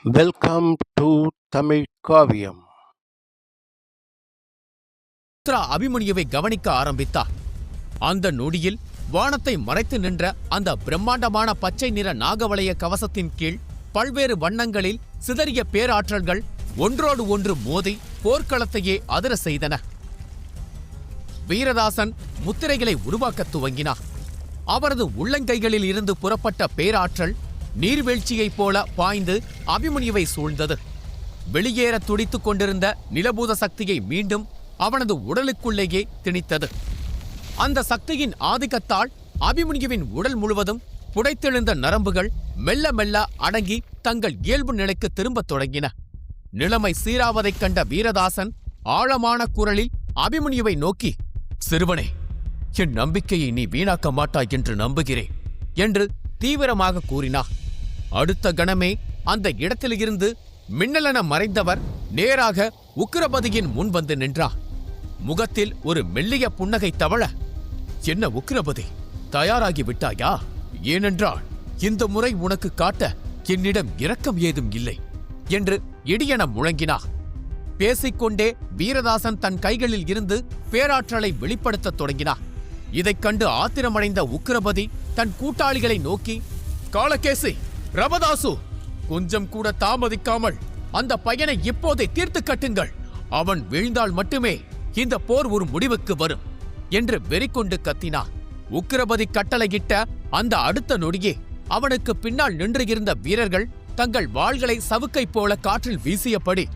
Welcome to Tamil காவியம். உத்ரா அபிமன்யுவை கவனிக்க ஆரம்பித்தார். அந்த நொடியில் வானத்தை மறைத்து நின்ற அந்த பிரம்மாண்டமான பச்சை நிற நாகவளைய கவசத்தின் கீழ் பல்வேறு வண்ணங்களில் சிதறிய பேராற்றல்கள் ஒன்றோடு ஒன்று மோதி போர்க்களத்தையே அதிர செய்தன. வீரதாசன் முத்திரைகளை உருவாக்கத் துவங்கினார். அவரது உள்ளங்கைகளில் இருந்து புறப்பட்ட பேராற்றல் நீர்வீழ்ச்சியைப் போல பாய்ந்து அபிமன்யுவை சூழ்ந்தது. வெளியேற துடித்துக் கொண்டிருந்த நிலபூத சக்தியை மீண்டும் அவனது உடலுக்குள்ளேயே திணித்தது. அந்த சக்தியின் ஆதிக்கத்தால் அபிமன்யுவின் உடல் முழுவதும் புடைத்தெழுந்த நரம்புகள் மெல்ல மெல்ல அடங்கி தங்கள் இயல்பு நிலைக்கு திரும்பத் தொடங்கின. நிலைமை சீராவதைக் கண்ட வீரதாசன் ஆழமான குரலில் அபிமன்யுவை நோக்கி, "சிறுவனே, என் நம்பிக்கையை நீ வீணாக்க மாட்டாய் என்று நம்புகிறேன்" என்று தீவிரமாக கூறினார். அடுத்த கணமே அந்த இடத்திலிருந்து மின்னலென மறைந்தவர் நேராக உக்கிரபதியின் முன் வந்து நின்றார். முகத்தில் ஒரு மெல்லிய புன்னகை தவழ, "என்ன உக்கிரபதி, தயாராகி விட்டாயா? ஏனென்றால் இந்த முறை உனக்கு காட்ட என்னிடம் இரக்கம் ஏதும் இல்லை" என்று இடியென முழங்கினார். பேசிக்கொண்டே வீரதாசன் தன் கைகளில் இருந்து பேராற்றலை வெளிப்படுத்தத் தொடங்கினார். இதைக் கண்டு ஆத்திரமடைந்த உக்கிரபதி தன் கூட்டாளிகளை நோக்கி, "காளகேசி, ரபதாசு, கொஞ்சம் கூட தாமதிக்காமல் அந்த பையனை இப்போதே தீர்த்து கட்டுங்கள். அவன் வீழ்ந்தால் மட்டுமே இந்த போர் ஒரு முடிவுக்கு வரும்" என்று வெறிகொண்டு கத்தினார். உக்கிரபதி கட்டளையிட்ட அந்த அடுத்த நொடியே அவனுக்கு பின்னால் நின்றிருந்த வீரர்கள் தங்கள் வாள்களை சவுக்கை போல காற்றில் வீசியபடி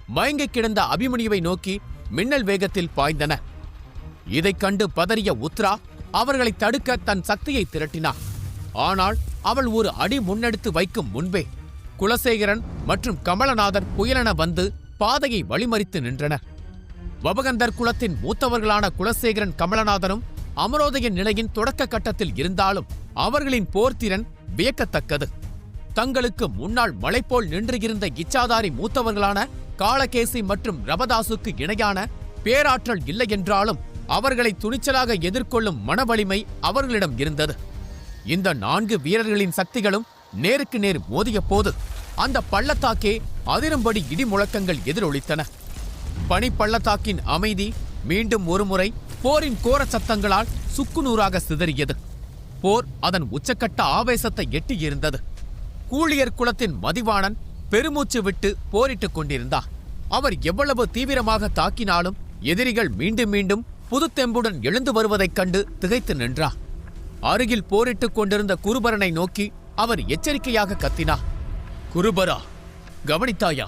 மயங்கிக் கிடந்த அபிமன்யுவை நோக்கி மின்னல் வேகத்தில் பாய்ந்தன. இதைக் கண்டு பதறிய உத்ரா அவர்களை தடுக்க தன் சக்தியை திரட்டினார். ஆனால் அவள் ஒரு அடி முன்னெடுத்து வைக்கும் முன்பே குலசேகரன் மற்றும் கமலநாதர் புயலென வந்து பாதையை வழிமறித்து நின்றனர். வபகந்தர் குலத்தின் மூத்தவர்களான குலசேகரன் கமலநாதரும் அமரோதய நிலையின் தொடக்க கட்டத்தில் இருந்தாலும் அவர்களின் போர்த்திறன் வியக்கத்தக்கது. தங்களுக்கு முன்னால் மலைப்போல் நின்றிருந்த இச்சாதாரி மூத்தவர்களான காளகேசி மற்றும் ரபதாசுக்கு இணையான பேராற்றல் இல்லை என்றாலும் அவர்களை துணிச்சலாக எதிர்கொள்ளும் மனவலிமை அவர்களிடம் இருந்தது. இந்த 4 வீரர்களின் சக்திகளும் நேருக்கு நேர் மோதிய போது அந்த பள்ளத்தாக்கே அதிரும்படி இடி முழக்கங்கள் எதிரொலித்தன. பனிப்பள்ளத்தாக்கின் அமைதி மீண்டும் ஒருமுறை போரின் கோர சத்தங்களால் சுக்குநூறாக சிதறியது. போர் அதன் உச்சக்கட்ட ஆவேசத்தை எட்டியிருந்தது. கூழியர் குலத்தின் மதிவாணன் பெருமூச்சு விட்டு போரிட்டுக் கொண்டிருந்தார். அவர் எவ்வளவு தீவிரமாக தாக்கினாலும் எதிரிகள் மீண்டும் மீண்டும் புதுத்தெம்புடன் எழுந்து வருவதைக் கண்டு திகைத்து நின்றார். அருகில் போரிட்டுக் கொண்டிருந்த குருபரனை நோக்கி அவர் எச்சரிக்கையாக கத்தினார், "குருபரா, கவனித்தாயா?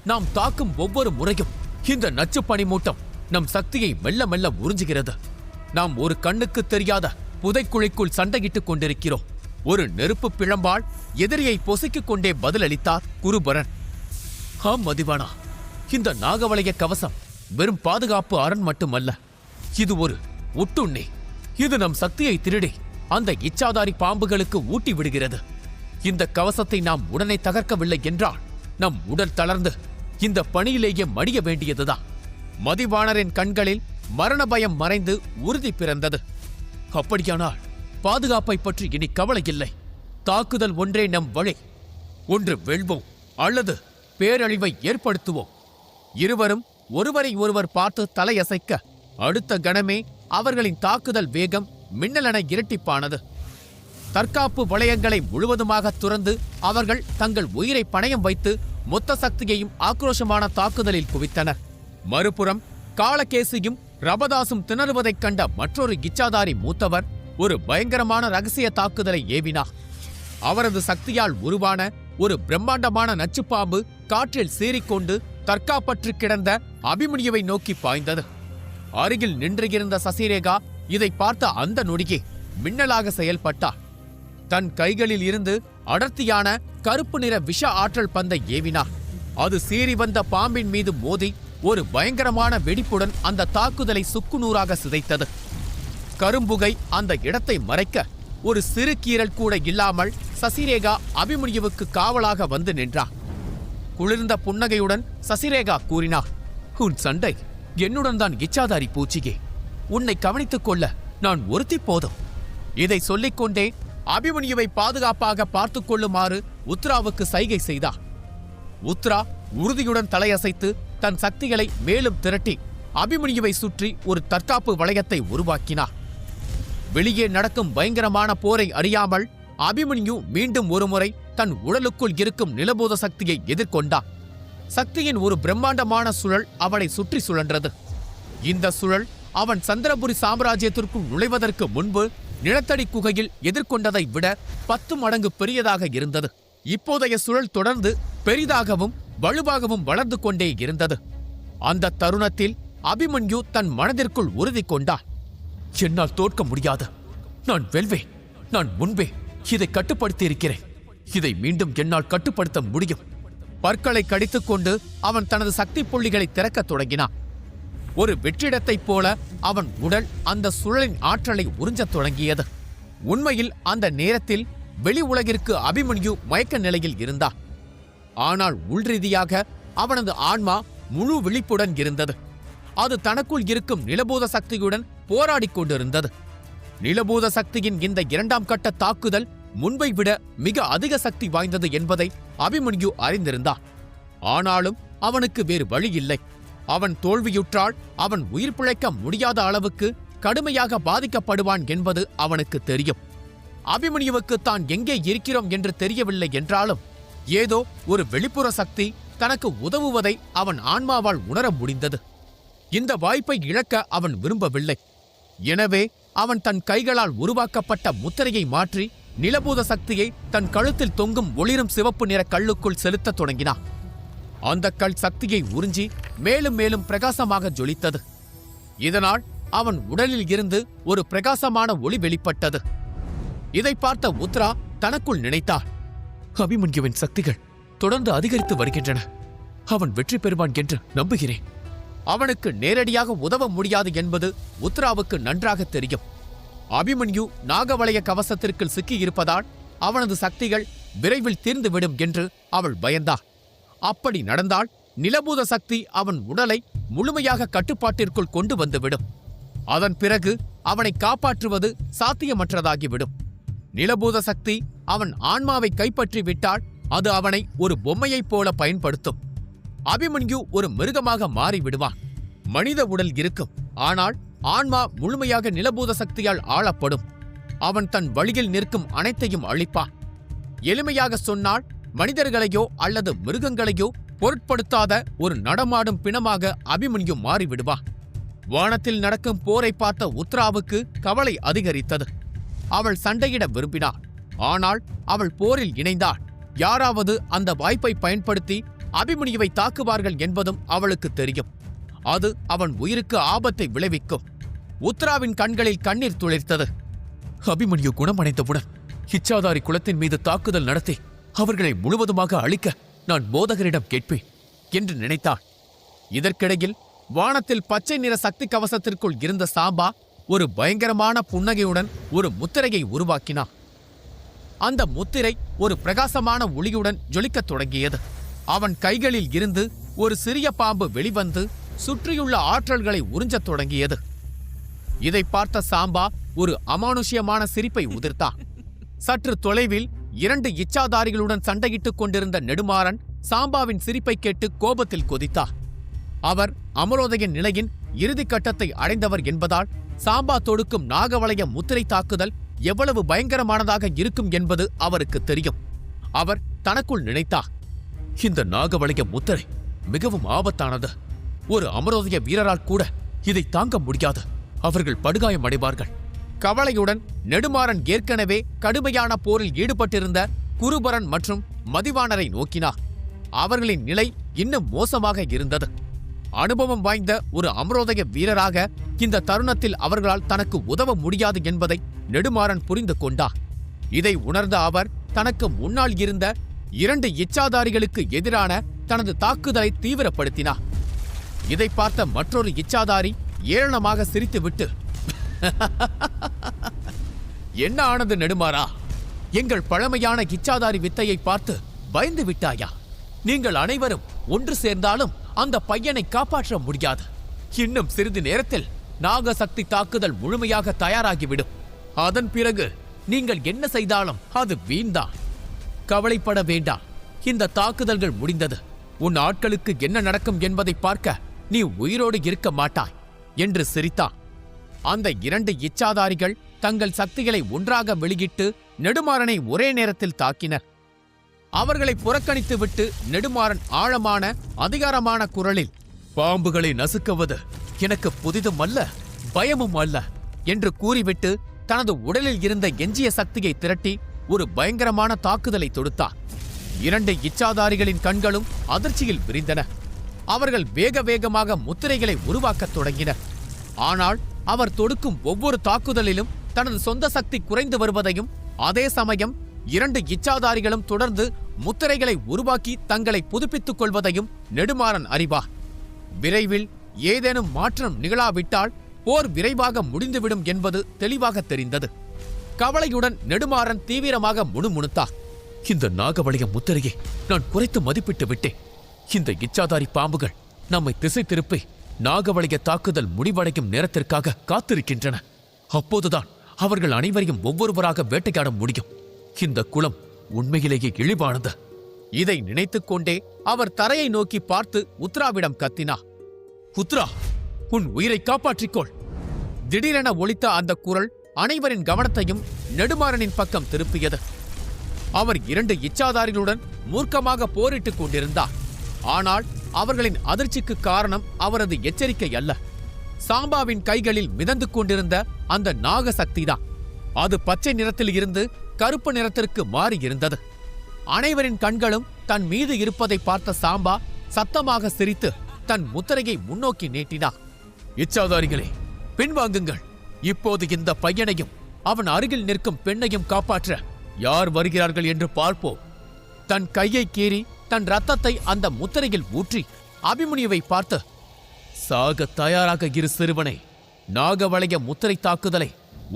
நாம் தாக்கும் ஒவ்வொரு முறையும் இந்த நச்சு பனிமூட்டம் நம் சக்தியை மெல்ல மெல்ல உறிஞ்சுகிறது. நாம் ஒரு கண்ணுக்கு தெரியாத புதைக்குழிக்குள் சண்டையிட்டுக் கொண்டிருக்கிறோம்." ஒரு நெருப்பு பிழம்பால் எதிரியை பொசுக்கிக் கொண்டே பதிலளித்தார் குருபரன். "ஆம் மதிவானா, இந்த நாகவளைய கவசம் வெறும் பாதுகாப்பு அரண் மட்டுமல்ல, இது ஒரு ஒட்டுண்ணி. இது நம் சக்தியை திருடி அந்த இச்சாதாரி பாம்புகளுக்கு ஊட்டி விடுகிறது. இந்த கவசத்தை நாம் உடனே தகர்க்கவில்லை என்றால் நம் உடல் தளர்ந்து இந்த பணியிலேயே மடிய வேண்டியதுதான்." மதிவாணரின் கண்களில் மரண பயம் மறைந்து உறுதி பிறந்தது. "அப்படியானால் பாதுகாப்பை பற்றி இனி கவலை இல்லை. தாக்குதல் ஒன்றே நம் வழி. ஒன்று வெல்வோம் அல்லது பேரழிவை ஏற்படுத்துவோம்." இருவரும் ஒருவரை ஒருவர் பார்த்து தலையசைக்க அடுத்த கணமே அவர்களின் தாக்குதல் வேகம் மின்னலென இரட்டிப்பானது. தற்காப்பு வளையங்களை முழுவதுமாக துறந்து அவர்கள் தங்கள் உயிரை பணயம் வைத்து மொத்த சக்தியையும் ஆக்ரோஷமான தாக்குதலில் குவித்தனர். மறுபுறம் காளகேசியும் ரபதாசும் திணறுவதைக் கண்ட மற்றொரு இச்சாதாரி மூத்தவர் ஒரு பயங்கரமான ரகசிய தாக்குதலை ஏவினார். அவரது சக்தியால் உருவான ஒரு பிரம்மாண்டமான நச்சுப்பாம்பு காற்றில் சீறிக்கொண்டு தற்காப்பற்று கிடந்த அபிமன்யுவை நோக்கி பாய்ந்தது. அருகில் நின்றிருந்த சசிரேகா இதை பார்த்த அந்த நொடியே மின்னலாக செயல்பட்டார். தன் கைகளில் இருந்து அடர்த்தியான கருப்பு நிற விஷ ஆற்றல் பந்தை ஏவினார். அது சீறி வந்த பாம்பின் மீது மோதி ஒரு பயங்கரமான வெடிப்புடன் அந்த தாக்குதலை சுக்குநூறாக சிதைத்தது. கரும்புகை அந்த இடத்தை மறைக்க ஒரு சிறு கீறல் கூட இல்லாமல் சசிரேகா அபிமன்யுவுக்கு காவலாக வந்து நின்றார். குளிர்ந்த புன்னகையுடன் சசிரேகா கூறினார், "உன் சண்டை என்னுடன் தான் இச்சாதாரி பூச்சியே. உன்னை கவனித்துக் கொள்ள நான் ஒருத்தி போதும்." இதை சொல்லிக்கொண்டே அபிமன்யுவை பாதுகாப்பாக பார்த்துக் கொள்ளுமாறு உத்ராவுக்கு சைகை செய்தார். உத்ரா உறுதியுடன் தலையசைத்து தன் சக்திகளை மேலும் திரட்டி அபிமன்யுவை சுற்றி ஒரு தற்காப்பு வளையத்தை உருவாக்கினார். வெளியே நடக்கும் பயங்கரமான போரை அறியாமல் அபிமன்யு மீண்டும் ஒருமுறை தன் உடலுக்குள் இருக்கும் நிலபோத சக்தியை எதிர்கொண்டார். சக்தியின் ஒரு பிரம்மாண்டமான சுழல் அவனை சுற்றி சுழன்றது. இந்த சுழல் அவன் சந்திரபுரி சாம்ராஜ்யத்திற்குள் நுழைவதற்கு முன்பு நிலத்தடி குகையில் எதிர்கொண்டதை விட 10 மடங்கு பெரியதாக இருந்தது. இப்போதைய சுழல் தொடர்ந்து பெரிதாகவும் வலுவாகவும் வளர்ந்து கொண்டே இருந்தது. அந்த தருணத்தில் அபிமன்யு தன் மனதிற்குள் உறுதி கொண்டான். என்னால் தோற்க முடியாது, நான் வெல்வேன். நான் முன்பே இதை கட்டுப்படுத்தி இருக்கிறேன். இதை மீண்டும் என்னால் கட்டுப்படுத்த முடியும். பற்களை கடித்துக்கொண்டு அவன் தனது சக்தி புள்ளிகளை திறக்கத் தொடங்கினான். ஒரு வெற்றிடத்தைப் போல அவன் உடல் அந்த சுழலின் ஆற்றலை உறிஞ்சத் தொடங்கியது. உண்மையில் அந்த நேரத்தில் வெளி உலகிற்கு அபிமன்யு மயக்க நிலையில் இருந்தான். ஆனால் உள்ரீதியாக அவனது ஆன்மா முழு விழிப்புடன் இருந்தது. அது தனக்குள் இருக்கும் நிலபூத சக்தியுடன் போராடிக் கொண்டிருந்தது. நிலபூத சக்தியின் இந்த 2ஆம் கட்ட தாக்குதல் முன்பை விட மிக அதிக சக்தி வாய்ந்தது என்பதை அபிமன்யு அறிந்திருந்தான். ஆனாலும் அவனுக்கு வேறு வழி இல்லை. அவன் தோல்வியுற்றால் அவன் உயிர் பிழைக்க முடியாத அளவுக்கு கடுமையாக பாதிக்கப்படுவான் என்பது அவனுக்கு தெரியும். அபிமன்யுவுக்கு தான் எங்கே இருக்கிறோம் என்று தெரியவில்லை என்றாலும் ஏதோ ஒரு வெளிப்புற சக்தி தனக்கு உதவுவதை அவன் ஆன்மாவால் உணர முடிந்தது. இந்த வாய்ப்பை இழக்க அவன் விரும்பவில்லை. எனவே அவன் தன் கைகளால் உருவாக்கப்பட்ட முத்திரையை மாற்றி நிலபூத சக்தியை தன் கழுத்தில் தொங்கும் ஒளிரும் சிவப்பு நிற கல்லுக்குள் செலுத்தத் தொடங்கினான். அந்த கல் சக்தியை உறிஞ்சி மேலும் மேலும் பிரகாசமாக ஜொலித்தது. இதனால் அவன் உடலில் இருந்து ஒரு பிரகாசமான ஒளி வெளிப்பட்டது. இதை பார்த்த உத்ரா தனக்குள் நினைத்தார், அபிமன்யுவின் சக்திகள் தொடர்ந்து அதிகரித்து வருகின்றன. அவன் வெற்றி பெறுவான் என்று நம்புகிறேன். அவனுக்கு நேரடியாக உதவ முடியாது என்பது உத்ராவுக்கு நன்றாக தெரியும். அபிமன்யு நாகவளைய கவசத்திற்குள் சிக்கியிருப்பதால் அவனது சக்திகள் விரைவில் தீர்ந்துவிடும் என்று அவள் பயந்தாள். அப்படி நடந்தால் நிலபூத சக்தி அவன் உடலை முழுமையாக கட்டுப்பாட்டிற்குள் கொண்டு வந்துவிடும். அதன் பிறகு அவனை காப்பாற்றுவது சாத்தியமற்றதாகிவிடும். நிலபூத சக்தி அவன் ஆன்மாவை கைப்பற்றி விட்டால் அது அவனை ஒரு பொம்மையைப் போல பயன்படுத்தும். அபிமன்யு ஒரு மிருகமாக மாறிவிடுவான். மனித உடல் இருக்கும், ஆனால் ஆன்மா முழுமையாக நிலபூத சக்தியால் ஆளப்படும். அவன் தன் வழியில் நிற்கும் அனைத்தையும் அழிப்பான். எளிமையாக சொன்னால் மனிதர்களையோ அல்லது மிருகங்களையோ பொருட்படுத்தாத ஒரு நடமாடும் பிணமாக அபிமன்யு மாறிவிடுவான். வானத்தில் நடக்கும் போரை பார்த்த உத்ராவுக்கு கவலை அதிகரித்தது. அவள் சண்டையிட விரும்பினாள். ஆனால் அவள் போரில் இணைந்தாள். யாராவது அந்த வாய்ப்பை பயன்படுத்தி அபிமன்யுவை தாக்குவார்கள் என்பதும் அவளுக்கு தெரியும். அது அவன் உயிருக்கு ஆபத்தை விளைவிக்கும். உத்ராவின் கண்களில் கண்ணீர் துளிர்த்தது. அபிமன்யு குணமடைந்தவுடன் இச்சாதாரி குலத்தின் மீது தாக்குதல் நடத்தி அவர்களை முழுவதுமாக அழிக்க நான் போதகரிடம் கேட்பேன் என்று நினைத்தாள். இதற்கிடையில் வானத்தில் பச்சை நிற சக்தி கவசத்திற்குள் இருந்த சாம்பா ஒரு பயங்கரமான புன்னகையுடன் ஒரு முத்திரையை உருவாக்கினான். அந்த முத்திரை ஒரு பிரகாசமான ஒளியுடன் ஜொலிக்கத் தொடங்கியது. அவன் கைகளில் இருந்து ஒரு சிறிய பாம்பு வெளிவந்து சுற்றியுள்ள ஆற்றல்களை உறிஞ்சத் தொடங்கியது. இதை பார்த்த சாம்பா ஒரு அமானுஷ்யமான சிரிப்பை உதிர்த்தான். சற்று தொலைவில் 2 இச்சாதாரிகளுடன் சண்டையிட்டுக் கொண்டிருந்த நெடுமாறன் சாம்பாவின் சிரிப்பை கேட்டு கோபத்தில் கொதித்தார். அவர் அமரோதய நிலையின் இறுதி கட்டத்தை அடைந்தவர் என்பதால் சாம்பா தொடுக்கும் நாகவளைய முத்திரை தாக்குதல் எவ்வளவு பயங்கரமானதாக இருக்கும் என்பது அவருக்கு தெரியும். அவர் தனக்குள் நினைத்தார், இந்த நாகவளைய முத்திரை மிகவும் ஆபத்தானது. ஒரு அமரோதய வீரரால் கூட இதை தாங்க முடியாது. அவர்கள் படுகாயம் அடைவார்கள். கவலையுடன் நெடுமாறன் ஏற்கனவே கடுமையான போரில் ஈடுபட்டிருந்த குருபரன் மற்றும் மதிவாணரை நோக்கினார். அவர்களின் நிலை இன்னும் மோசமாக இருந்தது. அனுபவம் வாய்ந்த ஒரு அமரோதய வீரராக இந்த தருணத்தில் அவர்களால் தனக்கு உதவ முடியாது என்பதை நெடுமாறன் புரிந்து கொண்டார். இதை உணர்ந்த அவர் தனக்கு முன்னால் இருந்த 2 இச்சாதாரிகளுக்கு எதிரான தனது தாக்குதலை தீவிரப்படுத்தினார். இதை பார்த்த மற்றொரு இச்சாதாரி ஏளனமாக சிரித்துவிட்டு, என்ன ஆனது நெடுமாறா? எங்கள் பழமையான இச்சாதாரி வித்தையை பார்த்து பயந்து விட்டாயா? நீங்கள் அனைவரும் ஒன்று சேர்ந்தாலும் அந்த பையனை காப்பாற்ற முடியாது. இன்னும் சிறிது நேரத்தில் நாகசக்தி தாக்குதல் முழுமையாக தயாராகிவிடும். அதன் பிறகு நீங்கள் என்ன செய்தாலும் அது வீண்தான். கவலைப்பட வேண்டாம். இந்த தாக்குதல்கள் முடிந்தது. உன் ஆட்களுக்கு என்ன நடக்கும் என்பதை பார்க்க நீ உயிரோடு இருக்க மாட்டாய் என்று சிரித்தான். அந்த 2 இச்சாதாரிகள் தங்கள் சக்திகளை ஒன்றாக வெளியிட்டு நெடுமாறனை ஒரே நேரத்தில் தாக்கினர். அவர்களை புறக்கணித்துவிட்டு நெடுமாறன் ஆழமான அதிகாரமான குரலில், பாம்புகளை நசுக்குவது எனக்கு புதிதும் அல்ல, பயமும் அல்ல என்று கூறிவிட்டு தனது உடலில் இருந்த எஞ்சிய சக்தியை திரட்டி ஒரு பயங்கரமான தாக்குதலை தொடுத்தார். 2 இச்சாதாரிகளின் கண்களும் அதிர்ச்சியில் விரிந்தன. அவர்கள் வேக வேகமாக முத்திரைகளை உருவாக்கத் தொடங்கினர். ஆனால் அவர் தொடுக்கும் ஒவ்வொரு தாக்குதலிலும் தனது சொந்த சக்தி குறைந்து வருவதையும், அதே சமயம் 2 இச்சாதாரிகளும் தொடர்ந்து முத்திரைகளை உருவாக்கி தங்களை புதுப்பித்துக் கொள்வதையும் நெடுமாறன் அறிவார். விரைவில் ஏதேனும் மாற்றம் நிகழாவிட்டால் போர் விரைவாக முடிந்துவிடும் என்பது தெளிவாக தெரிந்தது. கவலையுடன் நெடுமாறன் தீவிரமாக முணுமுணுத்தார். இந்த நாகவளைய முத்திரையை நான் குறைத்து மதிப்பிட்டு விட்டேன். இந்த இச்சாதாரி பாம்புகள் நம்மை திசை திருப்பி நாகவளைய தாக்குதல் முடிவடையும் நேரத்திற்காக காத்திருக்கின்றன. அப்போதுதான் அவர்கள் அனைவரையும் ஒவ்வொருவராக வேட்டையாட முடியும். இந்த குளம் உண்மையிலேயே இழிவானது. இதை நினைத்துக் கொண்டே அவர் தரையை நோக்கி பார்த்து உத்ராவிடம் கத்தினார். உத்ரா, உன் உயிரை காப்பாற்றிக்கொள். திடீரென ஒலித்த அந்த குரல் அனைவரின் கவனத்தையும் நெடுமாறனின் பக்கம் திருப்பியது. அவர் 2 இச்சாதாரிகளுடன் மூர்க்கமாக போரிட்டுக் கொண்டிருந்தார். ஆனால் அவர்களின் அதிர்ச்சிக்கு காரணம் அவரது எச்சரிக்கை அல்ல, சாம்பாவின் கைகளில் மிதந்து கொண்டிருந்த அந்த நாக சக்திதான். அது பச்சை நிறத்தில் இருந்து கருப்பு நிறத்திற்கு மாறியிருந்தது. அனைவரின் கண்களும் தன் மீது இருப்பதை பார்த்த சாம்பா சத்தமாக சிரித்து தன் முத்திரையை முன்னோக்கி நீட்டினார். இச்சாதாரிகளே, பின்வாங்குங்கள். இப்போது இந்த பையனையும் அவன் அருகில் நிற்கும் பெண்ணையும் காப்பாற்ற யார் வருகிறார்கள் என்று பார்ப்போம். தன் கையை கீறி தன் ரத்தத்தை அந்த முத்திரையில் ஊற்றி அபிமன்யுவை பார்த்து, சாக தயாராக இரு சிறுவனை. நாகவளைய முத்திரை தாக்குதலை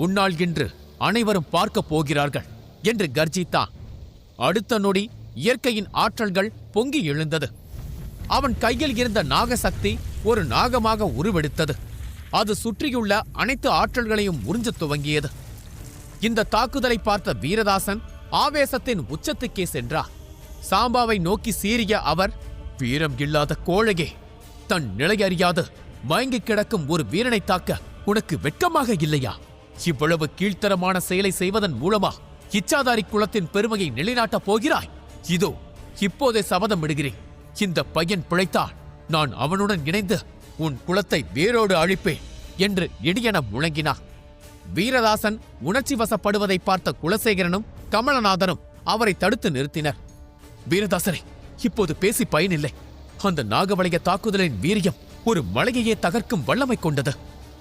உன்னால் இன்று அனைவரும் பார்க்கப் போகிறார்கள் என்று கர்ஜித்தான். அடுத்த நொடி இயற்கையின் ஆற்றல்கள் பொங்கி எழுந்தது. அவன் கையில் இருந்த நாகசக்தி ஒரு நாகமாக உருவெடுத்தது. அது சுற்றியுள்ள அனைத்து ஆற்றல்களையும் உறிஞ்சத் துவங்கியது. இந்த தாக்குதலை பார்த்த வீரதாசன் ஆவேசத்தின் உச்சத்துக்கே சென்றார். சாம்பாவை நோக்கி சீறிய அவர், வீரம் இல்லாத கோழையே, தன் நிலையறியாது மயங்கி கிடக்கும் ஒரு வீரனை தாக்க உனக்கு வெட்கமாக இல்லையா? இவ்வளவு கீழ்த்தரமான செயலை செய்வதன் மூலமா இச்சாதாரி குலத்தின் பெருமையை நிலைநாட்டப் போகிறாய்? இதோ இப்போதே சபதம் விடுகிறேன். இந்த பையன் பிழைத்தால் நான் அவனுடன் இணைந்து உன் குலத்தை வேரோடு அழிப்பேன் என்று இடியென முழங்கினார். வீரதாசன் உணர்ச்சி வசப்படுவதை பார்த்த குலசேகரனும் கமலநாதனும் அவரை தடுத்து நிறுத்தினர். வீரதாசரே, இப்போது பேசி பயனில்லை. அந்த நாகவளைய தாக்குதலின் வீரியம் ஒரு மலையையே தகர்க்கும் வல்லமை கொண்டது.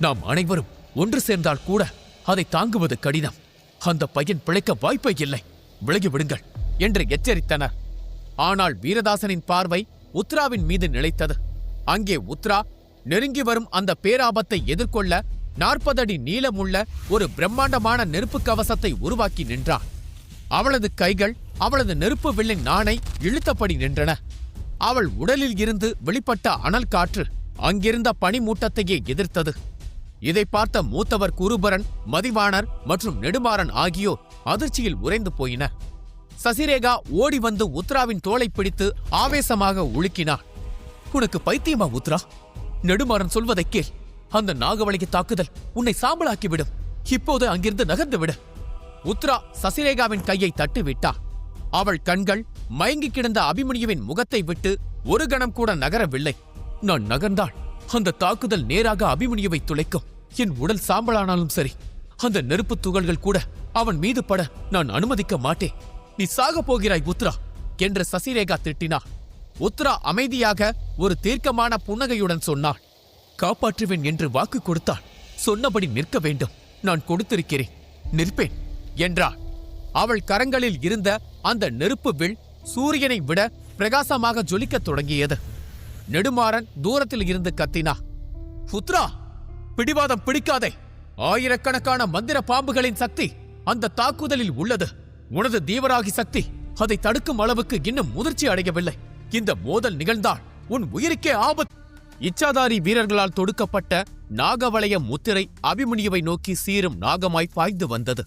நாம் அனைவரும் ஒன்று சேர்ந்தால் கூட அதை தாங்குவது கடினம். அந்த பையன் பிழைக்க வாய்ப்பே இல்லை. விலகி விடுங்கள் என்று எச்சரித்தனர். ஆனால் வீரதாசனின் பார்வை உத்ராவின் மீது நிலைத்தது. அங்கே உத்ரா நெருங்கி வரும் அந்த பேராபத்தை எதிர்கொள்ள 40 அடி நீளமுள்ள ஒரு பிரம்மாண்டமான நெருப்பு கவசத்தை உருவாக்கி நின்றாள். அவளது கைகள் அவளது நெருப்பு வில்லின் நாணை இழுத்தபடி நின்றன. அவள் உடலில் இருந்து வெளிப்பட்ட அனல் காற்று அங்கிருந்த பனிமூட்டத்தையே எதிர்த்தது. இதை பார்த்த மூத்தவர் குருபரன், மதிவாணர் மற்றும் நெடுமாறன் ஆகியோர் அதிர்ச்சியில் உறைந்து போயினர். சசிரேகா ஓடி வந்து உத்ராவின் தோளை பிடித்து ஆவேசமாக உலுக்கினாள். உனக்கு பைத்தியமா உத்ரா? நெடுமாறன் சொல்வதை கேள். அந்த நாகவளைய தாக்குதல் உன்னை சாம்பலாக்கிவிடும். இப்போது அங்கிருந்து நகர்ந்து விடு. உத்ரா சசிரேகாவின் கையை தட்டிவிட்டாள். அவள் கண்கள் மயங்கி கிடந்த அபிமன்யுவின் முகத்தை விட்டு ஒரு கணம் கூட நகரவில்லை. நான் நகர்ந்தால் அந்த தாக்குதல் நேராக அபிமன்யுவை துளைக்கும். என் உடல் சாம்பலானாலும் சரி, அந்த நெருப்பு துகள்கள் கூட அவன் மீது பட நான் அனுமதிக்க மாட்டேன். நீ சாகப் போகிறாய் உத்ரா என்று சசிரேகா திட்டினாள். உத்ரா அமைதியாக ஒரு தீர்க்கமான புன்னகையுடன் சொன்னாள். காப்பாற்றுவேன் என்று வாக்கு கொடுத்தாள். சொன்னபடி நிற்க வேண்டும். நான் கொடுத்திருக்கிறேன், நிற்பேன் என்றாள். அவள் கரங்களில் இருந்த அந்த நெருப்பு வில் சூரியனை விட பிரகாசமாக ஜொலிக்கத் தொடங்கியது. நெடுமாறன் தூரத்தில் இருந்து கத்தினா, உத்ரா, பிடிவாதம் பிடிக்காதே. ஆயிரக்கணக்கான மந்திர பாம்புகளின் சக்தி அந்த தாக்குதலில் உள்ளது. உனது தீவராகி சக்தி அதை தடுக்கும் அளவுக்கு இன்னும் முதிர்ச்சி அடையவில்லை. இந்த மோதல் நிகழ்ந்தால் உன் உயிருக்கே ஆபத்து. இச்சாதாரி வீரர்களால் தொடுக்கப்பட்ட நாகவளைய முத்திரை அபிமன்யுவை நோக்கி சீரும் நாகமாய் பாய்ந்து வந்தது.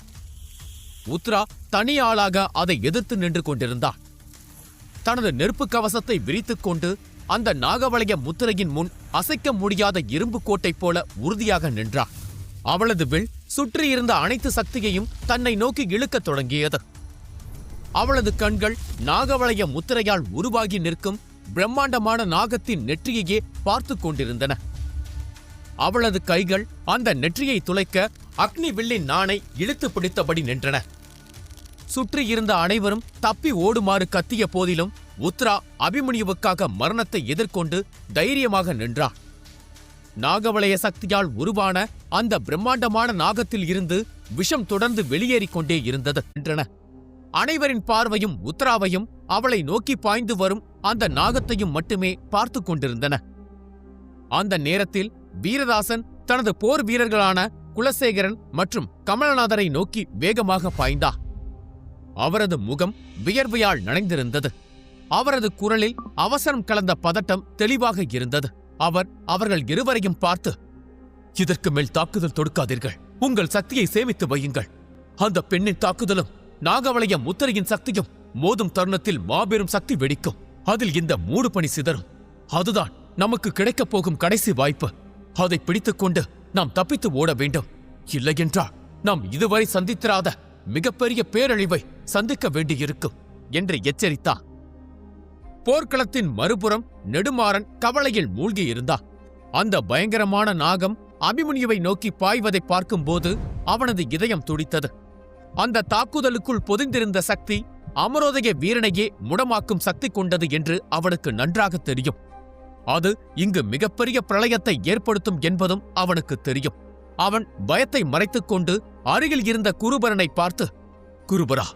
உத்ரா தனி ஆளாக அதை எதிர்த்து நின்று கொண்டிருந்தாள். தனது நெருப்பு கவசத்தை விரித்துக் கொண்டு அந்த நாகவளைய முத்திரையின் முன் அசைக்க முடியாத இரும்பு கோட்டை போல உறுதியாக நின்றாள். அவளது வில் சுற்றியிருந்த அனைத்து சக்தியையும் தன்னை நோக்கி இழுக்கத் தொடங்கியது. அவளது கண்கள் நாகவளைய முத்திரையால் உருவாகி நிற்கும் பிரம்மாண்டமான நாகத்தின் நெற்றியையே பார்த்து கொண்டிருந்தன. அவளது கைகள் அந்த நெற்றியை துளைக்க அக்னி வில்லின் நாணை இழுத்து பிடித்தபடி நின்றன. சுற்றியிருந்த அனைவரும் தப்பி ஓடுமாறு கத்திய போதிலும் உத்ரா அபிமன்யுவுக்காக மரணத்தை எதிர்கொண்டு தைரியமாக நின்றாள். நாகவளைய சக்தியால் உருவான அந்த பிரம்மாண்டமான நாகத்தில் இருந்து விஷம் தொடர்ந்து வெளியேறிக் கொண்டே இருந்தது என்றன. அனைவரின் பார்வையும் உத்ராவையும் அவளை நோக்கி பாய்ந்து வரும் அந்த நாகத்தையும் மட்டுமே பார்த்து கொண்டிருந்தன. அந்த நேரத்தில் வீரதாசன் தனது போர் வீரர்களான குலசேகரன் மற்றும் கமலநாதரை நோக்கி வேகமாக பாய்ந்தார். அவரது முகம் வியர்வையால் நனைந்திருந்தது. அவரது குரலில் அவசரம் கலந்த பதட்டம் தெளிவாக இருந்தது. அவர்கள் இருவரையும் பார்த்து, இதற்கு மேல் தாக்குதல் தொடுக்காதீர்கள், உங்கள் சக்தியை சேமித்து வையுங்கள். அந்த பெண்ணின் தாக்குதலும் நாகவளைய முத்திரையின் சக்தியும் மோதும் தருணத்தில் மாபெரும் சக்தி வெடிக்கும். அதில் இந்த மூடுபனி சிதறும். அதுதான் நமக்கு கிடைக்கப் போகும் கடைசி வாய்ப்பு. அதை பிடித்துக்கொண்டு நாம் தப்பித்து ஓட வேண்டும். இல்லையென்றால் நாம் இதுவரை சந்தித்திராத மிகப்பெரிய பேரழிவை சந்திக்க வேண்டியிருக்கும் என்று எச்சரித்தார். போர்க்களத்தின் மறுபுறம் நெடுமாறன் கவலையில் மூழ்கியிருந்தார். அந்த பயங்கரமான நாகம் அபிமன்யுவை நோக்கி பாய்வதை பார்க்கும்போது அவனது இதயம் துடித்தது. அந்த தாக்குதலுக்குள் பொதிந்திருந்த சக்தி அமரோதய வீரனையே முடமாக்கும் சக்தி கொண்டது என்று அவனுக்கு நன்றாக தெரியும். அது இங்கு மிகப்பெரிய பிரளயத்தை ஏற்படுத்தும் என்பதும் அவனுக்கு தெரியும். அவன் பயத்தை மறைத்துக் கொண்டு அருகில் இருந்த குருபரனை பார்த்து, குருபரா,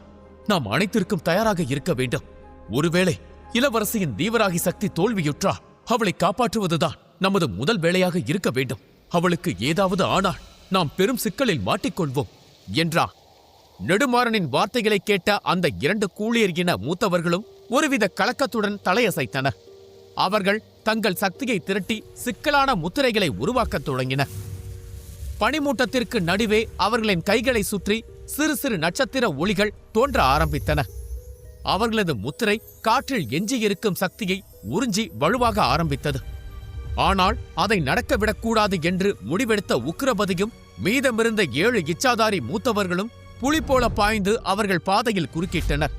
நாம் அனைத்திற்கும் தயாராக இருக்க வேண்டும். ஒருவேளை இளவரசியின் தீவராகி சக்தி தோல்வியுற்றால் அவளை காப்பாற்றுவதுதான் நமது முதல் வேலையாக இருக்க வேண்டும். அவளுக்கு ஏதாவது ஆனால் நாம் பெரும் சிக்கலில் மாட்டிக்கொள்வோம் என்றான். நெடுமாறனின் வார்த்தைகளை கேட்ட அந்த 2 கூளியர் இன மூத்தவர்களும் ஒருவித கலக்கத்துடன் தலையசைத்தனர். அவர்கள் தங்கள் சக்தியை திரட்டி சிக்கலான முத்திரைகளை உருவாக்கத் தொடங்கினர். பனிமூட்டத்திற்கு நடுவே அவர்களின் கைகளை சுற்றி சிறு சிறு நட்சத்திர ஒளிகள் தோன்ற ஆரம்பித்தன. அவர்களது முத்திரை காற்றில் எஞ்சியிருக்கும் சக்தியை உறிஞ்சி வலுவாக ஆரம்பித்தது. ஆனால் அதை நடக்கவிடக்கூடாது என்று முடிவெடுத்த உக்கிரபதியும் மீதமிருந்த 7 இச்சாதாரி மூத்தவர்களும் புலி போல பாய்ந்து அவர்கள் பாதையில் குறுக்கிட்டனர்.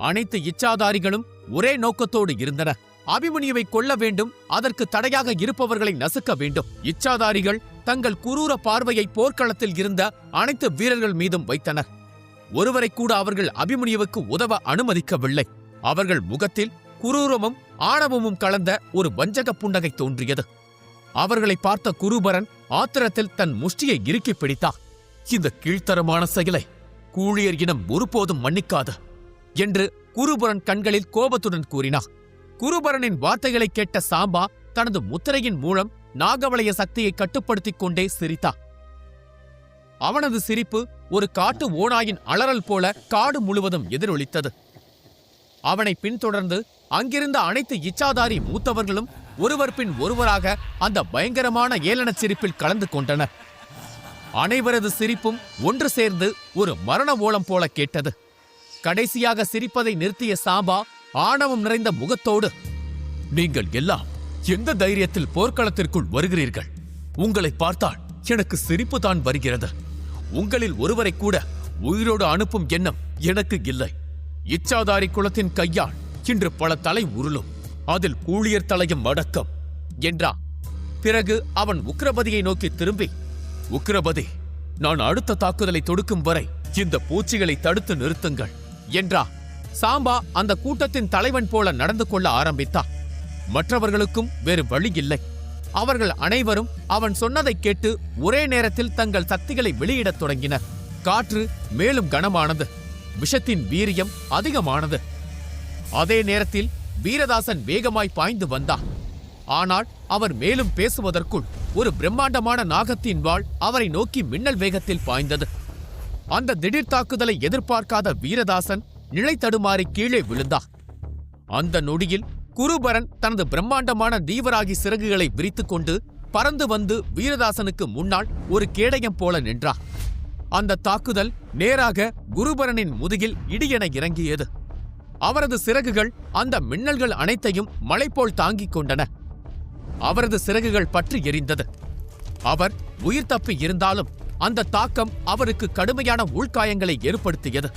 அனைத்து இச்சாதாரிகளும் ஒரே நோக்கத்தோடு இருந்தனர். அபிமன்யுவை கொல்ல வேண்டும், அதற்கு தடையாக இருப்பவர்களை நசுக்க வேண்டும். இச்சாதாரிகள் தங்கள் குரூர பார்வையை போர்க்களத்தில் இருந்த அனைத்து வீரர்கள் மீதும் வைத்தனர். ஒருவரை கூட அவர்கள் அபிமன்யுவுக்கு உதவ அனுமதிக்கவில்லை. அவர்கள் முகத்தில் குரூரமும் ஆணவமும் கலந்த ஒரு வஞ்சக புன்னகை தோன்றியது. அவர்களை பார்த்த குருபரன் ஆத்திரத்தில் தன் முஷ்டியை இறுக்கி பிடித்தார். இந்த கீழ்த்தரமான செயலை கூழியர் இனம் ஒருபோதும் மன்னிக்காது என்று குருபரன் கண்களில் கோபத்துடன் கூறினார். குருபரனின் வார்த்தைகளை கேட்ட சாம்பா தனது முத்திரையின் மூலம் நாகவளைய சக்தியை கட்டுப்படுத்திக் கொண்டே சிரித்தார். அவனது சிரிப்பு ஒரு காட்டு ஓநாயின் அலறல் போல காடு முழுவதும் எதிரொலித்தது. அவனை பின்தொடர்ந்து அங்கிருந்த அனைத்து இச்சாதாரி மூத்தவர்களும் ஒருவர் பின் ஒருவராக அந்த பயங்கரமான ஏளனச் சிரிப்பில் கலந்து கொண்டனர். அனைவரது சிரிப்பும் ஒன்று சேர்ந்து ஒரு மரண ஓலம் போல கேட்டது. கடைசியாக சிரிப்பதை நிறுத்திய சாம்பா ஆணவம் நிறைந்த முகத்தோடு, நீங்கள் எல்லாம் எந்த தைரியத்தில் போர்க்களத்திற்குள் வருகிறீர்கள்? உங்களை பார்த்தால் எனக்கு சிரிப்பு தான் வருகிறது. உங்களில் ஒருவரை கூட உயிரோடு அனுப்பும் எண்ணம் எனக்கு இல்லை. இச்சாதாரி குலத்தின் கையால் இன்று பல தலை உருளும், அதில் கூழியர் தலையும் அடக்கம் என்றான். பிறகு அவன் உக்கிரபதியை நோக்கி திரும்பி, உக்கிரபதி, நான் அடுத்த தாக்குதலை தொடுக்கும் வரை இந்த பூச்சிகளை தடுத்து நிறுத்துங்கள் என்றான். சாம்பா அந்த கூட்டத்தின் தலைவன் போல நடந்து கொள்ள ஆரம்பித்தான். மற்றவர்களுக்கும் வேறு வழி இல்லை. அவர்கள் அனைவரும் அவன் சொன்னதை கேட்டு ஒரே நேரத்தில் தங்கள் சக்திகளை வெளியிடத் தொடங்கினர். காற்று மேலும் கனமானது. விஷத்தின் வீரியம் அதிகமானது. அதே நேரத்தில் வீரதாசன் வேகமாய் பாய்ந்து வந்தார். ஆனால் அவர் மேலும் பேசுவதற்குள் ஒரு பிரம்மாண்டமான நாகத்தின் வாள் அவரை நோக்கி மின்னல் வேகத்தில் பாய்ந்தது. அந்த திடீர் தாக்குதலை எதிர்பார்க்காத வீரதாசன் நிலை தடுமாறி கீழே விழுந்தார். அந்த நொடியில் குருபரன் தனது பிரம்மாண்டமான தீவராகி சிறகுகளை விரித்துக் கொண்டு பறந்து வந்து வீரதாசனுக்கு முன்னால் ஒரு கேடயம் போல நின்றார். அந்த தாக்குதல் நேராக குருபரனின் முதுகில் இடியென இறங்கியது. அவரது சிறகுகள் அந்த மின்னல்கள் அனைத்தையும் மலை போல் தாங்கிக் கொண்டன. அவரது சிறகுகள் பற்றி எரிந்தது. அவர் உயிர் தப்பி இருந்தாலும் அந்த தாக்கம் அவருக்கு கடுமையான உள்காயங்களை ஏற்படுத்தியது.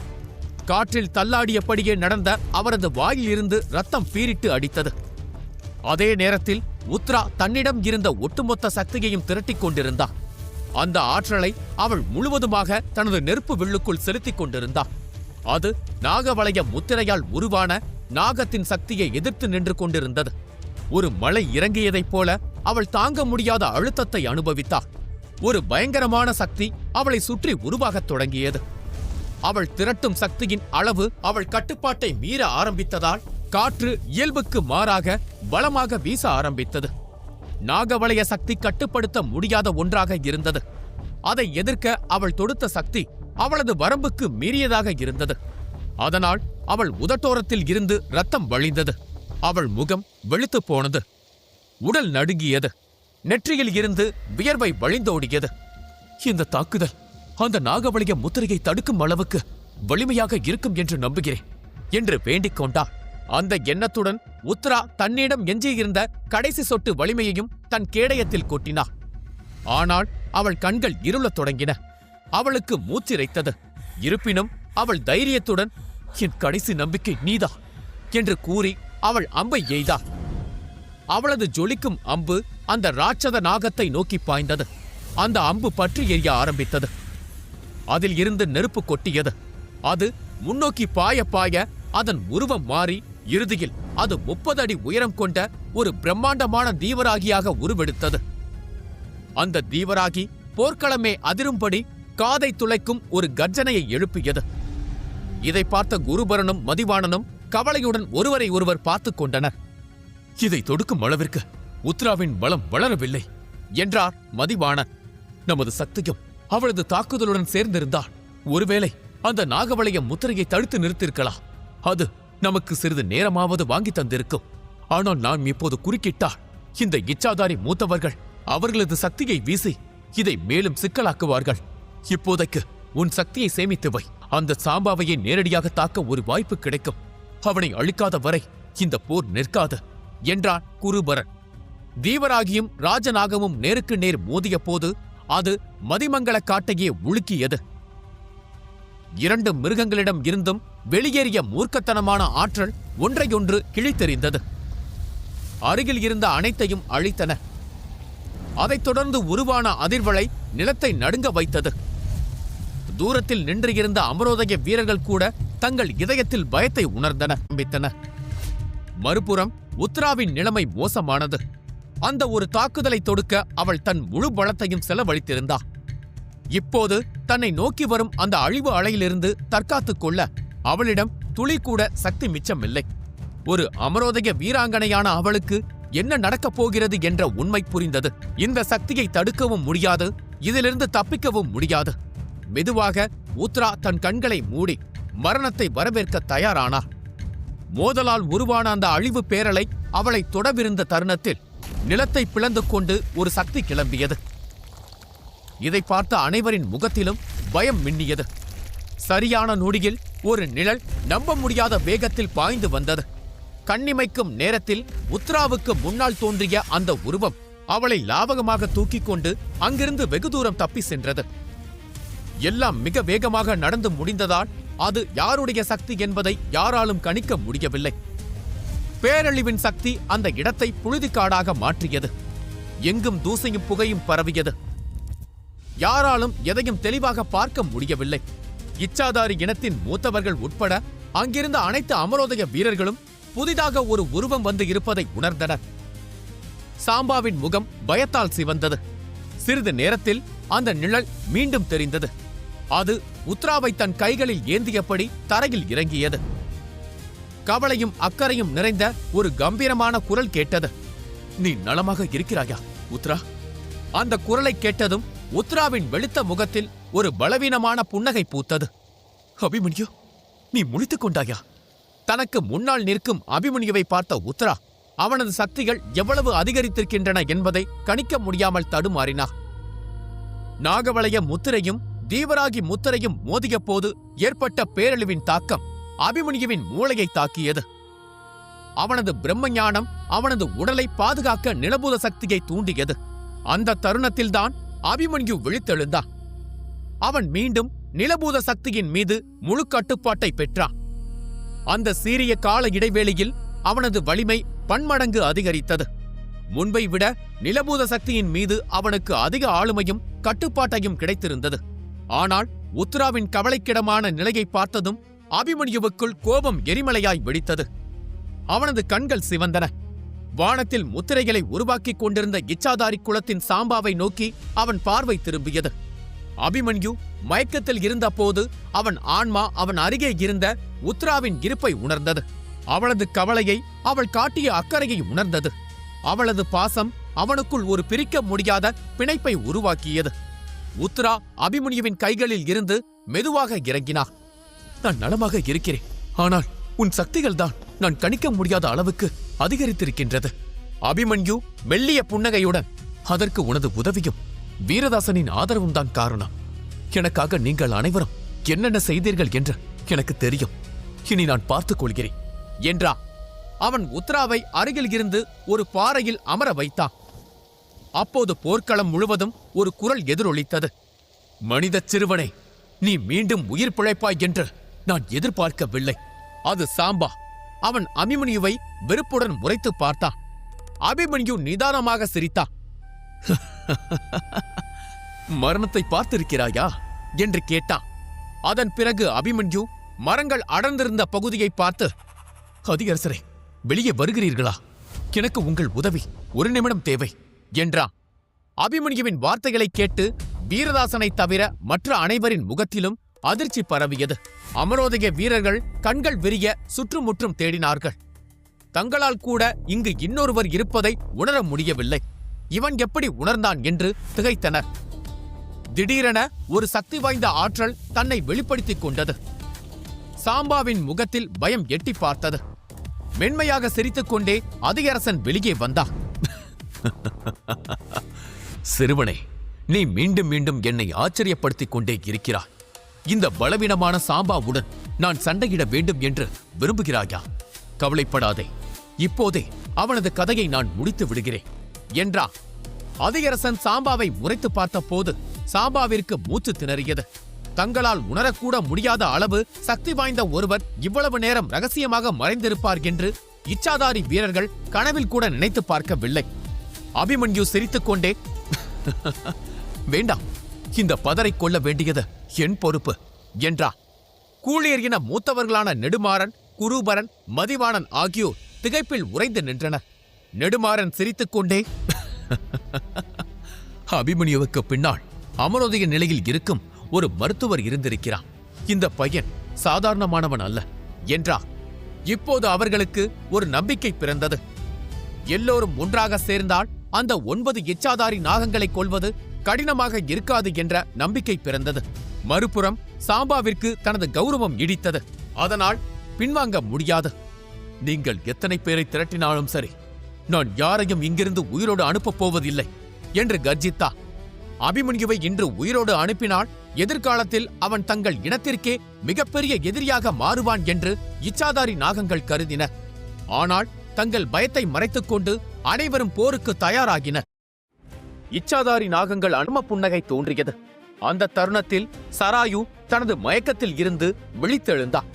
காற்றில் தள்ளாடியபடியே நடந்த அவரது வாயிலிருந்து ரத்தம் பீரிட்டு அடித்தது. அதே நேரத்தில் உத்ரா தன்னிடம் இருந்த ஒட்டுமொத்த சக்தியையும் திரட்டிக் கொண்டிருந்தார். அந்த ஆற்றலை அவள் முழுவதுமாக தனது நெருப்பு வில்லுக்குள் செலுத்திக் கொண்டிருந்தார். அது நாகவளைய முத்திரையால் உருவான நாகத்தின் சக்தியை எதிர்த்து நின்று கொண்டிருந்தது. ஒரு மலை இறங்கியதைப் போல அவள் தாங்க முடியாத அழுத்தத்தை அனுபவித்தாள். ஒரு பயங்கரமான சக்தி அவளை சுற்றி உருவாகத் தொடங்கியது. அவள் திரட்டும் சக்தியின் அளவு அவள் கட்டுப்பாட்டை மீற ஆரம்பித்ததால் காற்று இயல்புக்கு மாறாக பலமாக வீச ஆரம்பித்தது. நாகவளைய சக்தி கட்டுப்படுத்த முடியாத ஒன்றாக இருந்தது. அதை எதிர்க்க அவள் தொடுத்த சக்தி அவளது வரம்புக்கு மீறியதாக இருந்தது. அதனால் அவள் உதட்டோரத்தில் இருந்து ரத்தம் வழிந்தது. அவள் முகம் வெளுத்து போனது. உடல் நடுங்கியது. நெற்றியில் இருந்து வியர்வை வழிந்தோடியது. இந்த தாக்குதல் அந்த நாகவளைய முத்திரையை தடுக்கும் அளவுக்கு வலிமையாக இருக்கும் என்று நம்புகிறேன் என்று வேண்டிக் கொண்டாள். அந்த எண்ணத்துடன் உத்ரா தன்னிடம் எஞ்சியிருந்த கடைசி சொட்டு வலிமையையும் தன் கேடயத்தில் கொட்டினாள். ஆனால் அவள் கண்கள் இருளத் தொடங்கின. அவளுக்கு மூச்சிரைத்தது. இருப்பினும் அவள் தைரியத்துடன், என் கடைசி நம்பிக்கை நீதா என்று கூறி அவள் அம்பை எய்தாள். அவளது ஜொலிக்கும் அம்பு அந்த ராட்சத நாகத்தை நோக்கி பாய்ந்தது. அந்த அம்பு பற்றி எரிய ஆரம்பித்தது. அதில் இருந்து நெருப்பு கொட்டியது. அது முன்னோக்கி பாய பாய அதன் உருவம் மாறி இறுதியில் அது 30 அடி உயரம் கொண்ட ஒரு பிரம்மாண்டமான தீவராகியாக உருவெடுத்தது. அந்த தீவராகி போர்க்களமே அதிரும்படி காதை துளைக்கும் ஒரு கர்ஜனையை எழுப்பியது. இதை பார்த்த குருபரனும் மதிவாணனும் கவலையுடன் ஒருவரை ஒருவர் பார்த்துக் கொண்டனர். இதை தொடுக்கும் அளவிற்கு உத்ராவின் பலம் வளரவில்லை என்றார் மதிவாணன். நமது சக்தியும் அவளது தாக்குதலுடன் சேர்ந்திருந்தால் ஒருவேளை அந்த நாகவளைய முத்திரையை தடுத்து நிறுத்திருக்கலாம். அது நமக்கு சிறிது நேரமாவது வாங்கி தந்திருக்கும். ஆனால் நாம் இப்போது குறுக்கிட்டால் இந்த இச்சாதாரி மூத்தவர்கள் அவர்களது சக்தியை வீசி இதை மேலும் சிக்கலாக்குவார்கள். இப்போதைக்கு உன் சக்தியை சேமித்து வை. அந்த சாம்பாவையை நேரடியாக தாக்க ஒரு வாய்ப்பு கிடைக்கும். அவனை அழிக்காத வரை இந்த போர் நிற்காது என்றான் குருபரன். தீவராகியும் ராஜநாகமும் நேருக்கு நேர் மோதிய போது அது மதிமங்கல காட்டையே உலுக்கியது. 2 மிருகங்களிடம் இருந்தும் வெளியேறிய மூர்க்கத்தனமான ஆற்றல் ஒன்றையொன்று கிழித்தெறிந்தது. அருகில் இருந்த அனைத்தையும் அழித்தன. அதைத் தொடர்ந்து உருவான அதிர்வலை நிலத்தை நடுங்க வைத்தது. தூரத்தில் நின்று இருந்த அமரோதய வீரர்கள் கூட தங்கள் இதயத்தில் பயத்தை உணர்ந்தன. மறுபுறம் உத்ராவின் நிலைமை மோசமானது. அந்த ஒரு தாக்குதலை தொடுக்க அவள் தன் முழு பலத்தையும் செலவழித்திருந்தாள். இப்போது தன்னை நோக்கி வரும் அந்த அழிவு அலையிலிருந்து தற்காத்துக் கொள்ள அவளிடம் துளி கூட சக்தி மிச்சமில்லை. ஒரு அமரோதய வீராங்கனையான அவளுக்கு என்ன நடக்கப் போகிறது என்ற உண்மை புரிந்தது. இந்த சக்தியை தடுக்கவும் முடியாது, இதிலிருந்து தப்பிக்கவும் முடியாது. மெதுவாக உத்ரா தன் கண்களை மூடி மரணத்தை வரவேற்க தயாரானார். மோதலால் உருவான அந்த அழிவு பேரலை அவளை தொடவிருந்த தருணத்தில் நிலத்தை பிளந்து கொண்டு ஒரு சக்தி கிளம்பியது. இதை பார்த்த அனைவரின் முகத்திலும் பயம் மின்னியது. சரியான நொடியில் ஒரு நிழல் நம்ப முடியாத வேகத்தில் பாய்ந்து வந்தது. கண்ணிமைக்கும் நேரத்தில் உத்ராவுக்கு முன்னால் தோன்றிய அந்த உருவம் அவளை லாவகமாக தூக்கிக் கொண்டு அங்கிருந்து வெகு தூரம் தப்பி சென்றது. எல்லாம் மிக வேகமாக நடந்து முடிந்ததால் அது யாருடைய சக்தி என்பதை யாராலும் கணிக்க முடியவில்லை. பேரழிவின் சக்தி அந்த இடத்தை புழுதிக்காடாக மாற்றியது. எங்கும் தூசையும் புகையும் பரவியது. யாராலும் எதையும் தெளிவாக பார்க்க முடியவில்லை. இச்சாதாரி இனத்தின் மூத்தவர்கள் உட்பட அங்கிருந்த அனைத்து அமரோதய வீரர்களும் புதிதாக ஒரு உருவம் வந்து இருப்பதை உணர்ந்தனர். சாம்பாவின் முகம் பயத்தால் சிவந்தது. சிறிது நேரத்தில் அந்த நிழல் மீண்டும் தெரிந்தது. அது உத்ராவை தன் கைகளில் ஏந்தியபடி தரையில் இறங்கியது. கவலையும் அக்கறையும் நிறைந்த ஒரு கம்பீரமான குரல் கேட்டது. நீ நலமாக இருக்கிறாயா உத்ரா? அந்த குரலை கேட்டதும் உத்ராவின் வெளுத்த முகத்தில் ஒரு பலவீனமான புன்னகை பூத்தது. அபிமன்யு, நீ முழித்துக் கொண்டாயா? தனக்கு முன்னால் நிற்கும் அபிமன்யுவை பார்த்த உத்ரா அவனது சக்திகள் எவ்வளவு அதிகரித்திருக்கின்றன என்பதை கணிக்க முடியாமல் தடுமாறினார். நாகவளைய முத்திரையும் தீவராகி முத்திரையும் மோதிய போது ஏற்பட்ட பேரழிவின் தாக்கம் அபிமன்யுவின் மூளையை தாக்கியது. அவனது பிரம்மஞானம் அவனது உடலை பாதுகாக்க நிலபூத சக்தியை தூண்டியது. அந்த தருணத்தில்தான் அபிமன்யு விழித்தெழுந்தான். அவன் மீண்டும் நிலபூத சக்தியின் மீது முழு கட்டுப்பாட்டை பெற்றான். அந்த சீரிய கால இடைவேளையில் அவனது வலிமை பன்மடங்கு அதிகரித்தது. முன்பை விட நிலபூத சக்தியின் மீது அவனுக்கு அதிக ஆளுமையும் கட்டுப்பாட்டையும் கிடைத்திருந்தது. ஆனால் உத்ராவின் கவலைக்கிடமான நிலையை பார்த்ததும் அபிமன்யுவுக்குள் கோபம் எரிமலையாய் வெடித்தது. அவனது கண்கள் சிவந்தன. வானத்தில் முத்திரைகளை உருவாக்கிக் கொண்டிருந்த இச்சாதாரி குலத்தின் சாம்பாவை நோக்கி அவன் பார்வை திரும்பியது. அபிமன்யு மயக்கத்தில் இருந்தபோது அவன் ஆன்மா அவன் அருகே இருந்த உத்ராவின் இருப்பை உணர்ந்தது. அவளது கவலையை, அவள் காட்டிய அக்கறையை உணர்ந்தது. அவளது பாசம் அவனுக்குள் ஒரு பிரிக்க முடியாத பிணைப்பை உருவாக்கியது. உத்ரா அபிமன்யுவின் கைகளில் இருந்து மெதுவாக இறங்கினார். நான் நலமாக இருக்கிறேன், ஆனால் உன் சக்திகள் தான் நான் கணிக்க முடியாத அளவுக்கு அதிகரித்திருக்கின்றது. அபிமன்யு மெல்லிய புன்னகையுடன், அதற்கு உனது உதவியும் வீரதாசனின் ஆதரவும் தான் காரணம். எனக்காக நீங்கள் அனைவரும் என்னென்ன செய்தீர்கள் என்று எனக்கு தெரியும். இனி நான் பார்த்துக் கொள்கிறேன் என்றான். அவன் உத்ராவை அருகில் இருந்து ஒரு பாறையில் அமர வைத்தான். அப்போது போர்க்களம் முழுவதும் ஒரு குரல் எதிரொலித்தது. மனிதச் சிறுவனே, நீ மீண்டும் உயிர் பிழைப்பாய் என்று நான் எதிர்பார்க்கவில்லை. அது சாம்பா. அவன் அபிமன்யுவை வெறுப்புடன் முறைத்து பார்த்தான். அபிமன்யு நிதானமாக சிரித்தான். மரணத்தை பார்த்திருக்கிறாயா என்று கேட்டான். அதன் பிறகு அபிமன்யு மரங்கள் அடர்ந்திருந்த பகுதியை பார்த்து, அதிகரசரே, வெளியே வருகிறீர்களா? எனக்கு உங்கள் உதவி ஒரு நிமிடம் தேவை என்றான். அபிமன்யுவின் வார்த்தைகளை கேட்டு வீரதாசனை தவிர மற்ற அனைவரின் முகத்திலும் அதிர்ச்சி பரவியது. அமரோதய வீரர்கள் கண்கள் விரிய சுற்றுமுற்றும் தேடினார்கள். தங்களால் கூட இங்கு இன்னொருவர் இருப்பதை உணர முடியவில்லை. இவன் எப்படி உணர்ந்தான் என்று திகைத்தனர். திடீரென ஒரு சக்தி வாய்ந்த ஆற்றல் தன்னை வெளிப்படுத்திக் கொண்டது. சாம்பாவின் முகத்தில் பயம் எட்டி பார்த்தது. மென்மையாக சிரித்துக் கொண்டே அதிகரசன் வெளியே வந்தான். சிறுவனே, நீ மீண்டும் மீண்டும் என்னை ஆச்சரியப்படுத்திக் கொண்டே இருக்கிறாய். இந்த பலவீனமான சாம்பாவுடன் நான் சண்டையிட வேண்டும் என்று விரும்புகிறாயா? கவலைப்படாதே, இப்போதே அவனது கதையை நான் முடித்து விடுகிறேன் என்றான். அதிகரசன் சாம்பாவை முறைத்து பார்த்த போது சாம்பாவிற்கு மூச்சு திணறியது. தங்களால் உணரக்கூட முடியாத அளவு சக்தி வாய்ந்த ஒருவர் இவ்வளவு நேரம் ரகசியமாக மறைந்திருப்பார் என்று இச்சாதாரி வீரர்கள் கனவில் கூட நினைத்து பார்க்கவில்லை. அபிமன்யு சிரித்துக்கொண்டே, வேண்டாம், இந்த பதரை கொள்ள வேண்டியது என் பொறுப்பு என்றான். கூழியர் இன மூத்தவர்களான நெடுமாறன், குரூபரன், மதிவாணன் ஆகியோர் திகைப்பில் உறைந்து நின்றனர். நெடுமாறன் சிரித்துக்கொண்டே, அபிமன்யுவுக்கு பின்னால் அமரோதய நிலையில் இருக்கும் ஒரு மருத்துவர் இருந்திருக்கிறான். இந்த பையன் சாதாரணமானவன் அல்ல என்றார். இப்போது அவர்களுக்கு ஒரு நம்பிக்கை பிறந்தது. எல்லோரும் ஒன்றாக சேர்ந்தால் அந்த 9 இச்சாதாரி நாகங்களை கொல்வது கடினமாக இருக்காது என்ற நம்பிக்கை பிறந்தது. மறுபுறம் சாம்பாவிற்கு தனது கௌரவம் இடித்தது. அதனால் பின்வாங்க முடியாது. நீங்கள் எத்தனை பேரை திரட்டினாலும் சரி, நான் யாரையும் இங்கிருந்து உயிரோடு அனுப்பப் போவதில்லை என்று கர்ஜித்தா. அபிமன்யுவை இன்று உயிரோடு அனுப்பினால் எதிர்காலத்தில் அவன் தங்கள் இனத்திற்கே மிகப்பெரிய எதிரியாக மாறுவான் என்று இச்சாதாரி நாகங்கள் கருதினர். ஆனால் தங்கள் பயத்தை மறைத்துக் கொண்டு அனைவரும் போருக்கு தயாராகினர். இச்சாதாரி நாகங்கள் அனும புன்னகை தோன்றியது. அந்த தருணத்தில் சராயு தனது மயக்கத்தில் இருந்து விழித்தெழுந்தான்.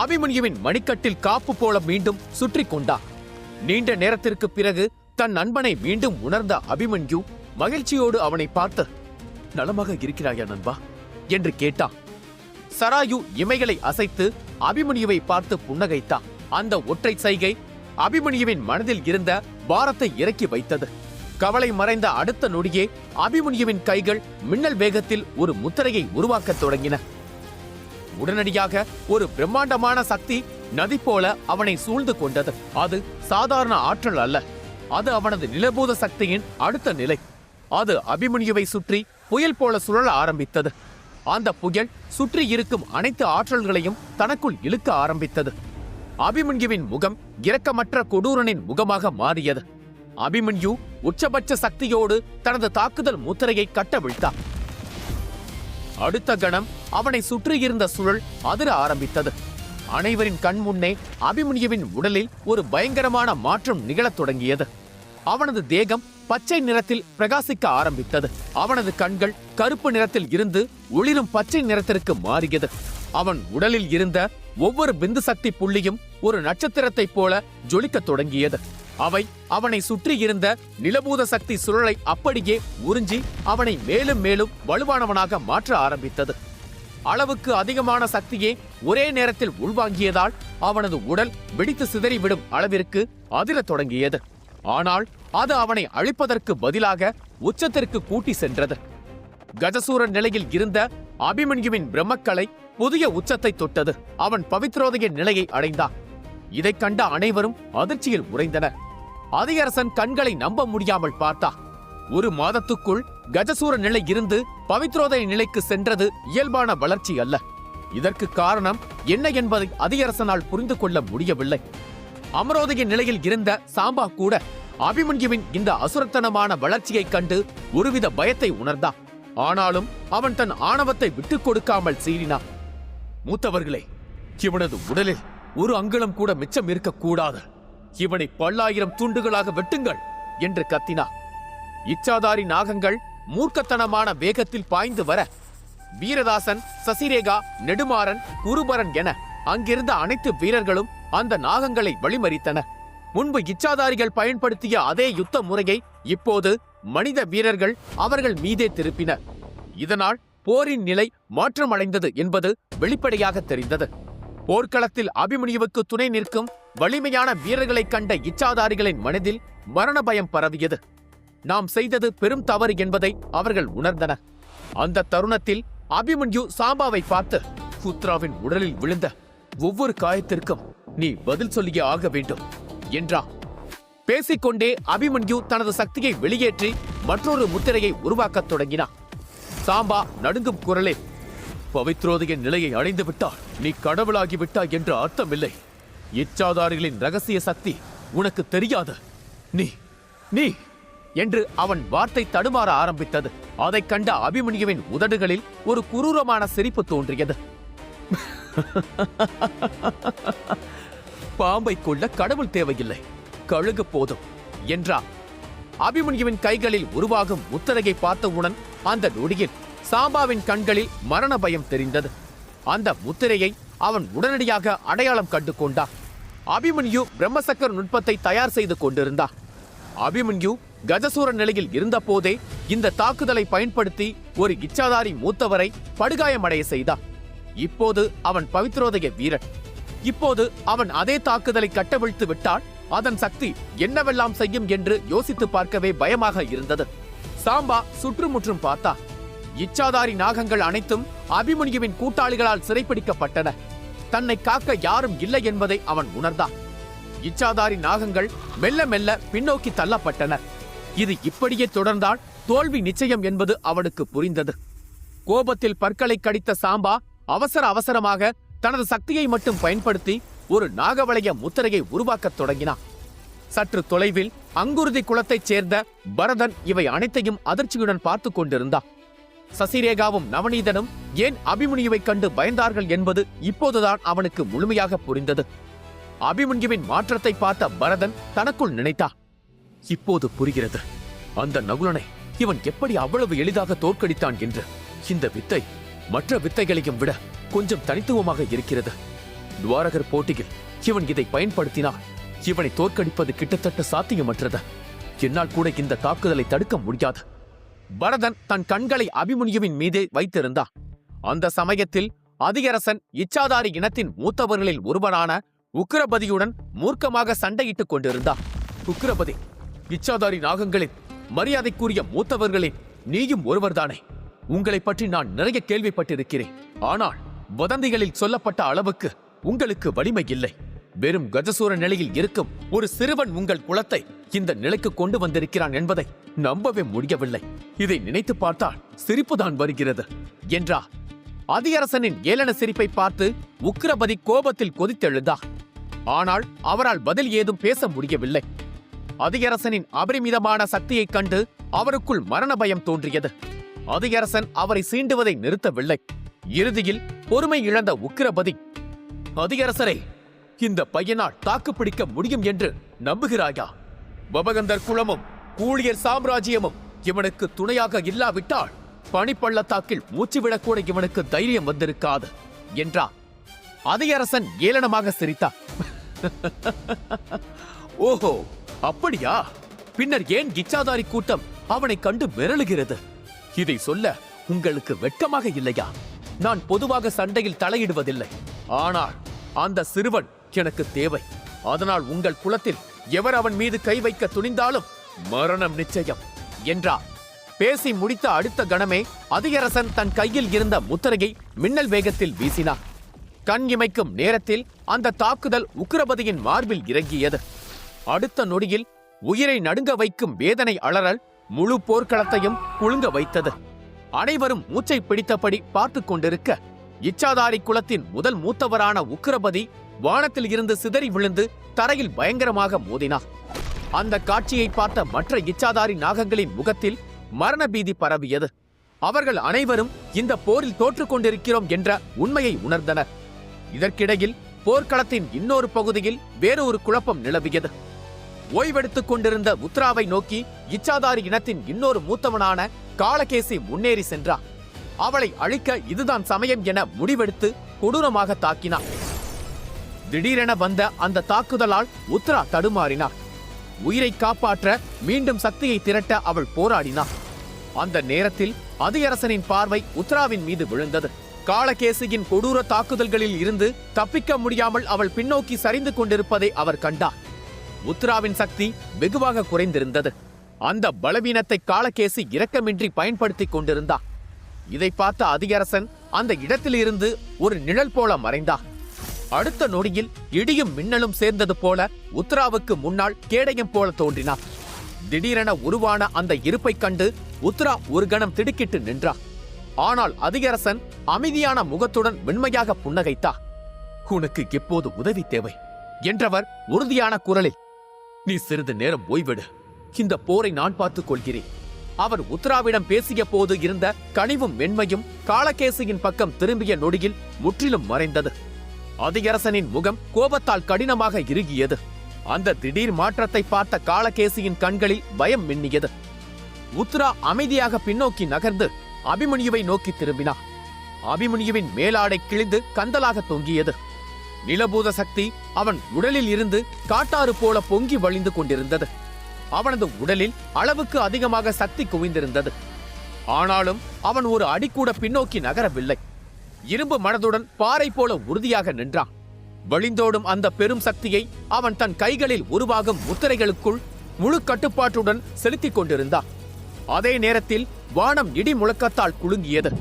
அபிமன்யுவின் மணிக்கட்டில் காப்பு போல மீண்டும் சுற்றி கொண்டான். நீண்ட நேரத்திற்கு பிறகு தன் நண்பனை மீண்டும் உணர்ந்த அபிமன்யு மகிழ்ச்சியோடு அவனை பார்த்து, நலமாக இருக்கிறாயா நண்பா என்று கேட்டான். சராயு இமைகளை அசைத்து அபிமன்யுவை பார்த்து புன்னகைத்தான். அந்த ஒற்றை சைகை அபிமன்யுவின் மனதில் இருந்த பாரத்தை இறக்கி வைத்தது. கவலை மறைந்த அடுத்த நொடியே அபிமன்யுவின் கைகள் மின்னல் வேகத்தில் ஒரு முத்திரையை உருவாக்கத் தொடங்கின. உடனடியாக ஒரு பிரம்மாண்டமான சக்தி நதி போல அவனை சூழ்ந்து கொண்டது. அது சாதாரண ஆற்றல் அல்ல, அது அவனது நிலபூத சக்தியின் அடுத்த நிலை. அது அபிமன்யுவை சுற்றி புயல் போல சுழல ஆரம்பித்தது. அந்த புயல் சுற்றி இருக்கும் அனைத்து ஆற்றல்களையும் தனக்குள் இழுக்க ஆரம்பித்தது. அபிமன்யுவின் முகம் இரக்கமற்ற கொடூரனின் முகமாக மாறியது. அபிமன்யு உச்சபட்ச சக்தியோடு தனது தாக்குதல் முத்திரையை கட்டவிழ்த்தான். அடுத்த கணம் அவனை சுற்றியிருந்த சுழல் அதிர ஆரம்பித்தது. அனைவரின் கண் முன்னே அபிமன்யுவின் உடலில் ஒரு பயங்கரமான மாற்றம் நிகழத் தொடங்கியது. அவனது தேகம் பச்சை நிறத்தில் பிரகாசிக்க ஆரம்பித்தது. அவனது கண்கள் கருப்பு நிறத்தில் இருந்து ஒளிரும் பச்சை நிறத்திற்கு மாறியது. அவன் உடலில் இருந்த ஒவ்வொரு பிந்து சக்தி புள்ளியும் ஒரு நட்சத்திரத்தைப் போல ஜொலிக்கத் தொடங்கியது. அவை அவனை சுற்றி இருந்த நிலபூத சக்தி சுழலை அப்படியே உறிஞ்சி அவனை மேலும் மேலும் வலுவானவனாக மாற்ற ஆரம்பித்தது. அளவுக்கு அதிகமான சக்தியே ஒரே நேரத்தில் உள்வாங்கியதால் அவனது உடல் வெடித்து சிதறிவிடும் அளவிற்கு அதிரத் தொடங்கியது. ஆனால் அது அவனை அழிப்பதற்கு பதிலாக உச்சத்திற்கு கூட்டி சென்றது. கஜசூர நிலையில் இருந்த அபிமன்யுவின் பிரம்மக்கலை புதிய உச்சத்தை தொட்டது. அவன் பவித்ரோதய நிலையை அடைந்தான். இதைக் கண்ட அனைவரும் அதிர்ச்சியில் உறைந்தனர். அதிகரசன் கண்களை நம்ப முடியாமல் பார்த்தா. ஒரு மாதத்துக்குள் கஜசூர நிலை இருந்து பவித்ரோதய நிலைக்கு சென்றது இயல்பான வளர்ச்சி அல்ல. இதற்கு காரணம் என்ன என்பதை அதிகரசனால் புரிந்து கொள்ள முடியவில்லை. அமரோதய நிலையில் இருந்த சாம்பா கூட அபிமன்யுவின் இந்த அசுரத்தனமான வளர்ச்சியைக் கண்டு ஒருவித பயத்தை உணர்ந்தான். ஆனாலும் அவன் தன் ஆணவத்தை விட்டுக் கொடுக்காமல் சீறினான். மூத்தவர்களே, இவனது உடலில் ஒரு அங்குலம் கூட மிச்சம் இருக்கக்கூடாது. இவனை 10,000 துண்டுகளாக வெட்டுங்கள் என்று கத்தினார். இச்சாதாரி நாகங்கள் மூர்க்கத்தனமான வேகத்தில் பாய்ந்து வர வீரதாசன், சசிரேகா, நெடுமாறன், குருபரன் என அங்கிருந்த அனைத்து வீரர்களும் அந்த நாகங்களை வழிமறித்தனர். முன்பு இச்சாதாரிகள் பயன்படுத்திய அதே யுத்த முறையை இப்போது மனித வீரர்கள் அவர்கள் மீதே திருப்பினர். இதனால் போரின் நிலை மாற்றமடைந்தது என்பது வெளிப்படையாக தெரிந்தது. போர்க்களத்தில் அபிமன்யுவுக்கு துணை நிற்கும் வலிமையான வீரர்களை கண்ட இச்சாதாரிகளின் மனதில் மரண பயம் பரவியது. நாம் செய்தது பெரும் தவறு என்பதை அவர்கள் உணர்ந்தனர். அந்த தருணத்தில் அபிமன்யு சாம்பாவை பார்த்து, புத்ராவின் உடலில் விழுந்த ஒவ்வொரு காயத்திற்கும் நீ பதில் சொல்லியே ஆக வேண்டும் என்றான். பேசிக்கொண்டே அபிமன்யு தனது சக்தியை வெளியேற்றி மற்றொரு முத்திரையை உருவாக்கத் தொடங்கினான். சாம்பா நடுங்கும் குரலே, பவித்ரோதய நிலையை அடைந்து விட்டால் நீ கடவுளாகிவிட்டாய் என்ற அர்த்தமில்லை. இச்சாதாரிகளின் ரகசிய சக்தி உனக்கு தெரியாது. நீ நீ என்று அவன் வார்த்தை தடுமாற ஆரம்பித்தது. அதைக் கண்ட அபிமன்யுவின் உதடுகளில் ஒரு குரூரமான சிரிப்பு தோன்றியது. பாம்பை கொள்ள கடவுள் தேவையில்லை, கழுகு போதும் என்றான். அபிமன்யுவின் கைகளில் உருவாகும் முத்திரையை பார்த்தவுடன் அந்த நொடியில் சாம்பாவின் கண்களில் மரண பயம் தெரிந்தது. அந்த முத்திரையை அவன் உடனடியாக அடையாளம் கண்டு கொண்டான். அபிமன்யு பிரம்மசக்கர நுட்பத்தை தயார் செய்து கொண்டிருந்தான். அபிமன்யு கஜசூர நிலையில் இருந்த போதே இந்த தாக்குதலை பயன்படுத்தி ஒரு இச்சாதாரி மூத்தவரை படுகாயமடைய செய்தான். இப்போது அவன் பவித்ரோதய வீரன். இப்போது அவன் அதே தாக்குதலை கட்டவிழ்த்து விட்டால் அதன் சக்தி என்னவெல்லாம் செய்யும் என்று யோசித்து பார்க்கவே பயமாக இருந்தது. சாம்பா சுற்றுமுற்றும் பார்த்தா. இச்சாதாரி நாகங்கள் அனைத்தும் அபிமன்யுவின் கூட்டாளிகளால் சிறைப்பிடிக்கப்பட்டன. தன்னை காக்க யாரும் இல்லை என்பதை அவன் உணர்ந்தான். இச்சாதாரி நாகங்கள் மெல்ல மெல்ல பின்னோக்கி தள்ளப்பட்டனர். இது இப்படியே தொடர்ந்தால் தோல்வி நிச்சயம் என்பது அவனுக்கு புரிந்தது. கோபத்தில் பற்களை கடித்த சாம்பா அவசர அவசரமாக தனது சக்தியை மட்டும் பயன்படுத்தி ஒரு நாகவளைய முத்திரையை உருவாக்கத் தொடங்கினான். சற்று தொலைவில் அங்குருதி குலத்தைச் சேர்ந்த பரதன் இவை அனைத்தையும் அதிர்ச்சியுடன் பார்த்து கொண்டிருந்தான். சசிரேகாவும் நவநீதனும் ஏன் அபிமன்யுவை கண்டு பயந்தார்கள் என்பது இப்போதுதான் அவனுக்கு முழுமையாக புரிந்தது. அபிமன்யுவின் மாற்றத்தை பார்த்த பரதன் தனக்குள் நினைத்தான், இப்போது புரிகிறது அந்த நகுலனை இவன் எப்படி அவ்வளவு எளிதாக தோற்கடித்தான் என்று. இந்த வித்தை மற்ற வித்தைகளையும் விட கொஞ்சம் தனித்துவமாக இருக்கிறது. துவாரகர் போட்டியில் இவன் இதை பயன்படுத்தினால் இவனை தோற்கடிப்பது கிட்டத்தட்ட சாத்தியமற்றது. என்னால் கூட இந்த தாக்குதலை தடுக்க முடியாது. பரதன் தன் கண்களை அபிமன்யுவின் மீதே வைத்திருந்தான். அந்த சமயத்தில் அதிகரசன் இச்சாதாரி இனத்தின் மூத்தவர்களில் ஒருவனான உக்கிரபதியுடன் மூர்க்கமாக சண்டையிட்டுக் கொண்டிருந்தான். உக்கிரபதி, இச்சாதாரி நாகங்களின் மரியாதைக்குரிய மூத்தவர்களே, நீயும் ஒருவர்தானே? உங்களை பற்றி நான் நிறைய கேள்விப்பட்டிருக்கிறேன். ஆனால் வதந்திகளில் சொல்லப்பட்ட அளவுக்கு உங்களுக்கு வலிமை இல்லை. வெறும் கஜசூர நிலையில் இருக்கும் ஒரு சிறுவன் உங்கள் குலத்தை இந்த நிலைக்கு கொண்டு வந்திருக்கிறான் என்பதை நம்பவே முடியவில்லை. இதை நினைத்து பார்த்தால் சிரிப்புதான் வருகிறது என்றார். அதிகரசனின் ஏளன சிரிப்பை பார்த்து உக்கிரபதி கோபத்தில் கொதித்தெழுந்தார். ஆனால் அவரால் பதில் ஏதும் பேச முடியவில்லை. அதிகரசனின் அபரிமிதமான சக்தியைக் கண்டு அவருக்குள் மரண பயம் தோன்றியது. அதிகரசன் அவரை சீண்டுவதை நிறுத்தவில்லை. இறுதியில் பொறுமை இழந்த உக்கிரபதி, அதிகரசரே, இந்த பையனால் தாக்கு பிடிக்க முடியும் என்று நம்புகிறாயா? பபகந்தர் குலமும் கூழியர் சாம்ராஜ்யமும் இவனுக்கு துணையாக இல்லாவிட்டால் பனிப்பள்ளத்தாக்கில் மூச்சுவிடக்கூட இவனுக்கு தைரியம் வந்திருக்காது என்றார். அதிகரசன் ஏளனமாக சிரித்தார். ஓஹோ, அப்படியா? பின்னர் ஏன் இச்சாதாரி கூட்டம் அவனை கண்டு மிரளுகிறது? இதை சொல்ல உங்களுக்கு வெட்கமாக இல்லையா? நான் பொதுவாக சண்டையில் தலையிடுவதில்லை. ஆனால் அந்த சிறுவன் எனக்கு தேவை. அதனால் உங்கள் குலத்தில் எவர் அவன் மீது கை வைக்க துணிந்தாலும் மரணம் நிச்சயம் என்றார். பேசி முடித்த அடுத்த கணமே அதிகரசன் தன் கையில் இருந்த முத்திரையை மின்னல் வேகத்தில் வீசினார். கண் இமைக்கும் நேரத்தில் அந்த தாக்குதல் உக்கிரபதியின் மார்பில் இறங்கியது. அடுத்த நொடியில் உயிரை நடுங்க வைக்கும் வேதனை அலறல் முழு போர்க்களத்தையும் குலுங்க வைத்தது. அனைவரும் மூச்சை பிடித்தபடி பார்த்து கொண்டிருக்க இச்சாதாரி குலத்தின் முதல் மூத்தவரான உக்கிரபதி வானத்தில் இருந்து சிதறி விழுந்து தரையில் பயங்கரமாக மோதினார். அந்த காட்சியை பார்த்த மற்ற இச்சாதாரி நாகங்களின் முகத்தில் மரண பீதி பரவியது. அவர்கள் அனைவரும் இந்த போரில் தோற்றுக் கொண்டிருக்கிறோம் என்ற உண்மையை உணர்ந்தனர். இதற்கிடையில் போர்க்களத்தின் இன்னொரு பகுதியில் வேறொரு குழப்பம் நிலவியது. ஓய்வெடுத்துக் கொண்டிருந்த உத்ராவை நோக்கி இச்சாதாரி இனத்தின் இன்னொரு மூத்தவனான காளகேசி முன்னேறி சென்றார். அவளை அழிக்க இதுதான் சமயம் என முடிவெடுத்து கொடூரமாக தாக்கினார். திடீரென வந்த அந்த தாக்குதலால் உத்ரா தடுமாறினார். உயிரை காப்பாற்ற மீண்டும் சக்தியை திரட்ட அவள் போராடினார். அந்த நேரத்தில் அதிகரசனின் பார்வை உத்ராவின் மீது விழுந்தது. காளகேசியின் கொடூர தாக்குதல்களில் இருந்து தப்பிக்க முடியாமல் அவள் பின்னோக்கி சரிந்து கொண்டிருப்பதை அவர் கண்டார். உத்ராவின் சக்தி வெகுவாக குறைந்திருந்தது. அந்த பலவீனத்தை காளகேசி இரக்கமின்றி பயன்படுத்திக் கொண்டிருந்தார். இதை பார்த்த அதிகரசன் அந்த இடத்திலிருந்து ஒரு நிழல் போல மறைந்தார். அடுத்த நொடியில் இடியும் மின்னலும் சேர்ந்தது போல உத்ராவுக்கு முன்னால் கேடயம் போல தோன்றினார். திடீரென உருவான அந்த இருப்பை கண்டு உத்ரா ஒரு கணம் திடுக்கிட்டு நின்றார். ஆனால் அதிகரசன் அமைதியான முகத்துடன் வெண்மையாக புன்னகைத்தார். உனக்கு எப்போது உதவி தேவை என்றவர் உறுதியான குரலில், நீ சிறிது நேரம் ஓய்விடு, இந்த போரை நான் பார்த்துக் கொள்கிறேன். அவர் உத்ராவிடம் பேசிய போது இருந்த கனிவும் மென்மையும் காளகேசியின் பக்கம் திரும்பிய நொடியில் முற்றிலும் மறைந்தது. அதிகரசனின் முகம் கோபத்தால் கடினமாக இறுகியது. அந்த திடீர் மாற்றத்தை பார்த்த காளகேசியின் கண்களில் பயம் மின்னியது. உத்ரா அமைதியாக பின்னோக்கி நகர்ந்து அபிமன்யுவை நோக்கி திரும்பினார். அபிமன்யுவின் மேலாடை கிழிந்து கந்தலாக தொங்கியது. நிலபூத சக்தி அவன் உடலில் இருந்து காட்டாறு போல பொங்கி வழிந்து கொண்டிருந்தது. அவனது உடலில் அளவுக்கு அதிகமாக சக்தி குவிந்திருந்தது. ஆனாலும் அவன் ஒரு அடிக்கூட பின்னோக்கி நகரவில்லை. இரும்பு மனதுடன் பாறை போல உறுதியாக நின்றான். வழிந்தோடும் அந்த பெரும் சக்தியை அவன் தன் கைகளில் உருவாகும் முத்திரைகளுக்குள் முழு கட்டுப்பாட்டுடன் செலுத்திக் கொண்டிருந்தான். அதே நேரத்தில் வானம் இடி முழக்கத்தால் குலுங்கியது.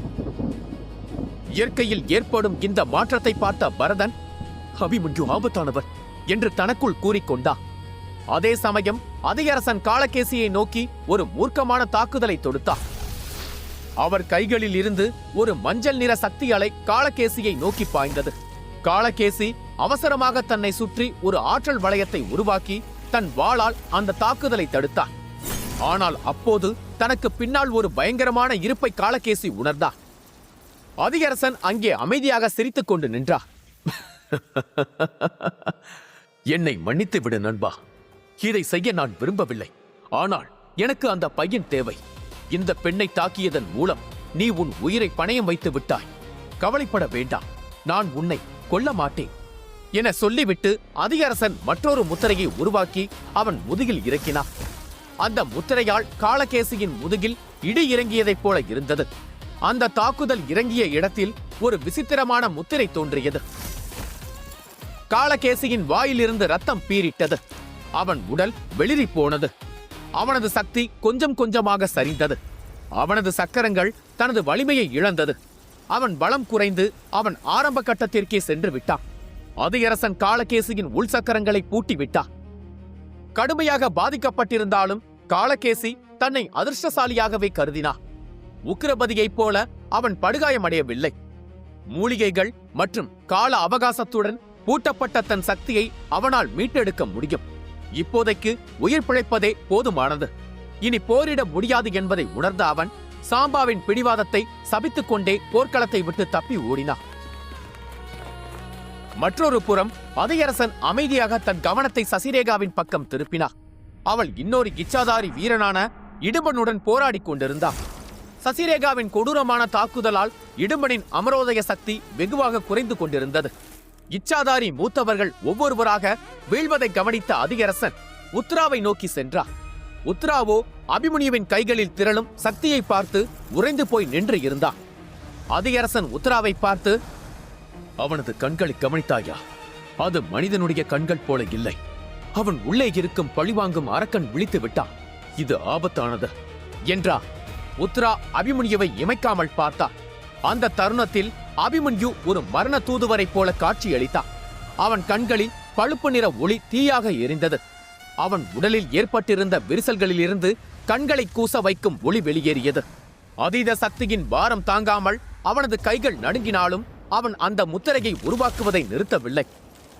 இயற்கையில் ஏற்படும் இந்த மாற்றத்தை பார்த்த பரதன், அபிமன்யு ஆபத்தானவர் என்று தனக்குள் கூறிக்கொண்டார். அதே சமயம் அதிகரசன் காளகேசியை நோக்கி ஒரு மூர்க்கமான தாக்குதலை தொடுத்தார். அவர் கைகளில் இருந்து ஒரு மஞ்சள் நிற சக்தி அலை காளகேசியை நோக்கி பாய்ந்தது. காளகேசி அவசரமாக தன்னை சுற்றி ஒரு ஆற்றல் வளையத்தை உருவாக்கி தன் வாளால் அந்த தாக்குதலை தடுத்தார். ஆனால் அப்போது தனக்கு பின்னால் ஒரு பயங்கரமான இருப்பை காளகேசி உணர்ந்தார். அதிகரசன் அங்கே அமைதியாக சிரித்துக் கொண்டு நின்றார். என்னை மன்னித்து விடு நண்பா, இதை செய்ய நான் விரும்பவில்லை. ஆனால் எனக்கு அந்த பையன் தேவை. இந்த பெண்ணை தாக்கியதன் மூலம் நீ உன் உயிரை பணயம் வைத்து விட்டாய். கவலைப்பட வேண்டாம், நான் உன்னை கொல்ல மாட்டேன் என சொல்லிவிட்டு அதிகரசன் மற்றொரு முத்திரையை உருவாக்கி அவன் முதுகில் இறக்கினார். அந்த முத்திரையால் காளகேசியின் முதுகில் இடி இறங்கியதைப் போல இருந்தது. அந்த தாக்குதல் இறங்கிய இடத்தில் ஒரு விசித்திரமான முத்திரை தோன்றியது. காளகேசியின் வாயிலிருந்து ரத்தம் பீரிட்டது. அவன் உடல் வெளிரி போனது. அவனது சக்தி கொஞ்சம் கொஞ்சமாக சரிந்தது. அவனது சக்கரங்கள் தனது வலிமையை இழந்தது. அவன் பலம் குறைந்து அவன் ஆரம்ப கட்டத்திற்கே சென்று விட்டான். அதிகரசன் காளகேசியின் உள் சக்கரங்களை பூட்டி விட்டான். கடுமையாக பாதிக்கப்பட்டிருந்தாலும் காளகேசி தன்னை அதிர்ஷ்டசாலியாகவே கருதினான். உக்கிரபதியைப் போல அவன் படுகாயமடையவில்லை. மூலிகைகள் மற்றும் கால அவகாசத்துடன் பூட்டப்பட்ட தன் சக்தியை அவனால் மீட்டெடுக்க முடியும். இப்போதைக்கு உயிர் பிழைப்பதே போதுமானது. இனி போரிட முடியாது என்பதை உணர்ந்த அவன் சாம்பாவின் பிடிவாதத்தை சபித்துக் கொண்டே போர்க்களத்தை விட்டு தப்பி ஓடினான். மற்றொரு புறம் அதியரசன் அமைதியாக தன் கவனத்தை சசிரேகாவின் பக்கம் திருப்பினார். அவள் இன்னொரு இச்சாதாரி வீரனான இடும்பனுடன் போராடி கொண்டிருந்தாள். சசிரேகாவின் கொடூரமான தாக்குதலால் இடும்பனின் அமரோதய சக்தி வெகுவாக குறைந்து கொண்டிருந்தது. இச்சாதாரி மூத்தவர்கள் ஒவ்வொருவராக வீழ்வதை கவனித்த அதியரசன் உத்ராவை நோக்கி சென்றார். உத்ராவோ அபிமன்யுவின் கைகளில் திரளும் சக்தியை பார்த்து உறைந்து போய் நின்று இருந்தான். அதியரசன் உத்ராவை பார்த்து, அவனது கண்களை கவனித்தாயா? அது மனிதனுடைய கண்கள் போல இல்லை. அவன் உள்ளே இருக்கும் பழிவாங்கும் அரக்கன் விழித்து விட்டான். இது ஆபத்தானது என்றார். உத்ரா அபிமன்யுவை இமைக்காமல் பார்த்தார். அந்த தருணத்தில் அபிமன்யு ஒரு மரண தூதுவரைப் போல காட்சியளித்தார். அவன் கண்களில் பழுப்பு நிற ஒளி தீயாக எரிந்தது. அவன் உடலில் ஏற்பட்டிருந்த விரிசல்களிலிருந்து கண்களை கூச வைக்கும் ஒளி வெளியேறியது. அதீத சக்தியின் பாரம் தாங்காமல் அவனது கைகள் நடுங்கினாலும் அவன் அந்த முத்திரையை உருவாக்குவதை நிறுத்தவில்லை.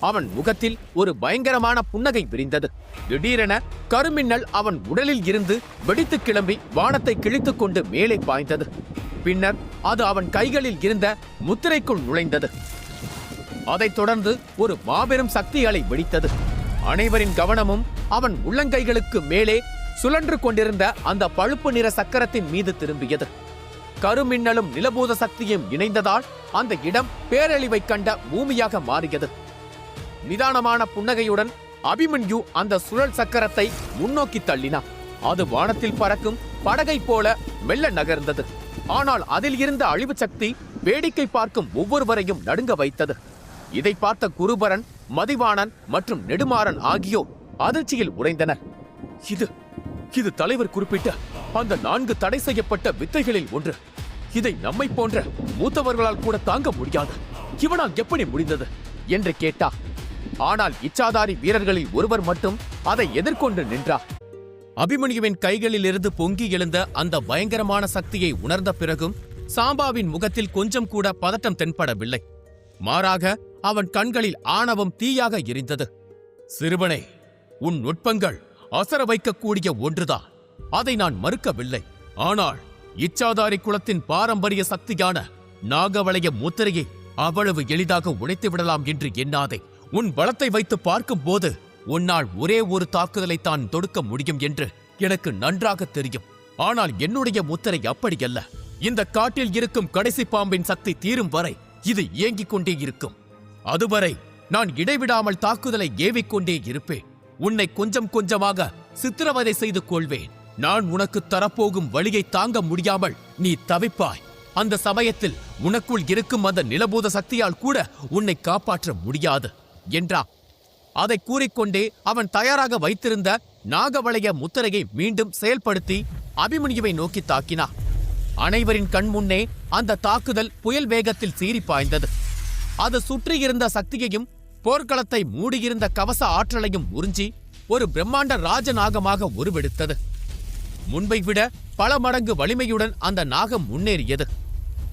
அவன் முகத்தில் ஒரு பயங்கரமான புன்னகை விரிந்தது. திடீரென கருமின்னல் அவன் உடலில் இருந்து வெடித்து கிளம்பி வானத்தை கிழித்துக் கொண்டு மேலே பாய்ந்தது. பின்னர் அது அவன் கைகளில் இருந்த முத்திரைக்குள் நுழைந்தது. அதைத் தொடர்ந்து ஒரு மாபெரும் சக்தி அலை வெடித்தது. அனைவரின் கவனமும் அவன் உள்ளங்கைகளுக்கு மேலே சுழன்று கொண்டிருந்த அந்த பழுப்பு நிற சக்கரத்தின் மீது திரும்பியது. கருமின்னலும் நிலபூத சக்தியும் இணைந்ததால் அந்த இடம் பேரழிவை கண்ட பூமியாக மாறியது. நிதானமான புன்னகையுடன் அபிமன்யு அந்த சுழல் சக்கரத்தை முன்னோக்கி தள்ளினார். அது வானத்தில் பறக்கும் படகை போல மெல்ல நகர்ந்தது. ஆனால் அதில் இருந்த அழிவு சக்தி வேடிக்கை பார்க்கும் ஒவ்வொருவரையும் நடுங்க வைத்தது. இதை பார்த்த குருபரன், மதிவாணன் மற்றும் நெடுமாறன் ஆகியோர் அதிர்ச்சியில் உறைந்தனர். இது தலைவர் குறிப்பிட்ட அந்த 4 தடை செய்யப்பட்ட வித்தைகளில் ஒன்று. இதை நம்மை போன்ற மூத்தவர்களால் கூட தாங்க முடியாது. இவனால் எப்படி முடிந்தது என்று கேட்டார். ஆனால் இச்சாதாரி வீரர்களில் ஒருவர் மட்டும் அதை எதிர்கொண்டு நின்றார். அபிமன்யுவின் கைகளில் இருந்து பொங்கி எழுந்த அந்த பயங்கரமான சக்தியை உணர்ந்த பிறகும் சாம்பாவின் முகத்தில் கொஞ்சம் கூட பதட்டம் தென்படவில்லை. மாறாக அவன் கண்களில் ஆணவம் தீயாக எரிந்தது. சிறுவனே, உன் நுட்பங்கள் அசர வைக்கக்கூடிய ஒன்றுதான். அதை நான் மறுக்கவில்லை. ஆனால் இச்சாதாரி குலத்தின் பாரம்பரிய சக்தியான நாகவளைய முத்திரையை அவ்வளவு எளிதாக உடைத்து விடலாம் என்று எண்ணாதே. உன் பலத்தை வைத்து பார்க்கும் போது உன்னால் ஒரே ஒரு தாக்குதலை தான் தொடுக்க முடியும் என்று எனக்கு நன்றாக தெரியும். ஆனால் என்னுடைய முத்திரை அப்படியல்ல. இந்த காட்டில் இருக்கும் கடைசி பாம்பின் சக்தி தீரும் வரை இது இயங்கிக் கொண்டே இருக்கும். அதுவரை நான் இடைவிடாமல் தாக்குதலை ஏவிக்கொண்டே இருப்பேன். உன்னை கொஞ்சம் கொஞ்சமாக சித்திரவதை செய்து கொள்வேன். நான் உனக்கு தரப்போகும் வழியை தாங்க முடியாமல் நீ தவிப்பாய். அந்த சமயத்தில் உனக்குள் இருக்கும் அந்த நிலபூத சக்தியால் கூட உன்னை காப்பாற்ற முடியாது என்றான். அதை கூறிக்கொண்டே அவன் தயாராக வைத்திருந்த நாகவளைய முத்திரையை மீண்டும் செயல்படுத்தி அபிமன்யுவை நோக்கி தாக்கினான். அனைவரின் கண் முன்னே அந்த தாக்குதல் புயல் வேகத்தில் சீறி பாய்ந்தது. அது சுற்றியிருந்த சக்தியையும் போர்க்களத்தை மூடியிருந்த கவச ஆற்றலையும் உறிஞ்சி ஒரு பிரம்மாண்ட ராஜநாகமாக உருவெடுத்தது. முன்பை விட பல மடங்கு வலிமையுடன் அந்த நாகம் முன்னேறியது.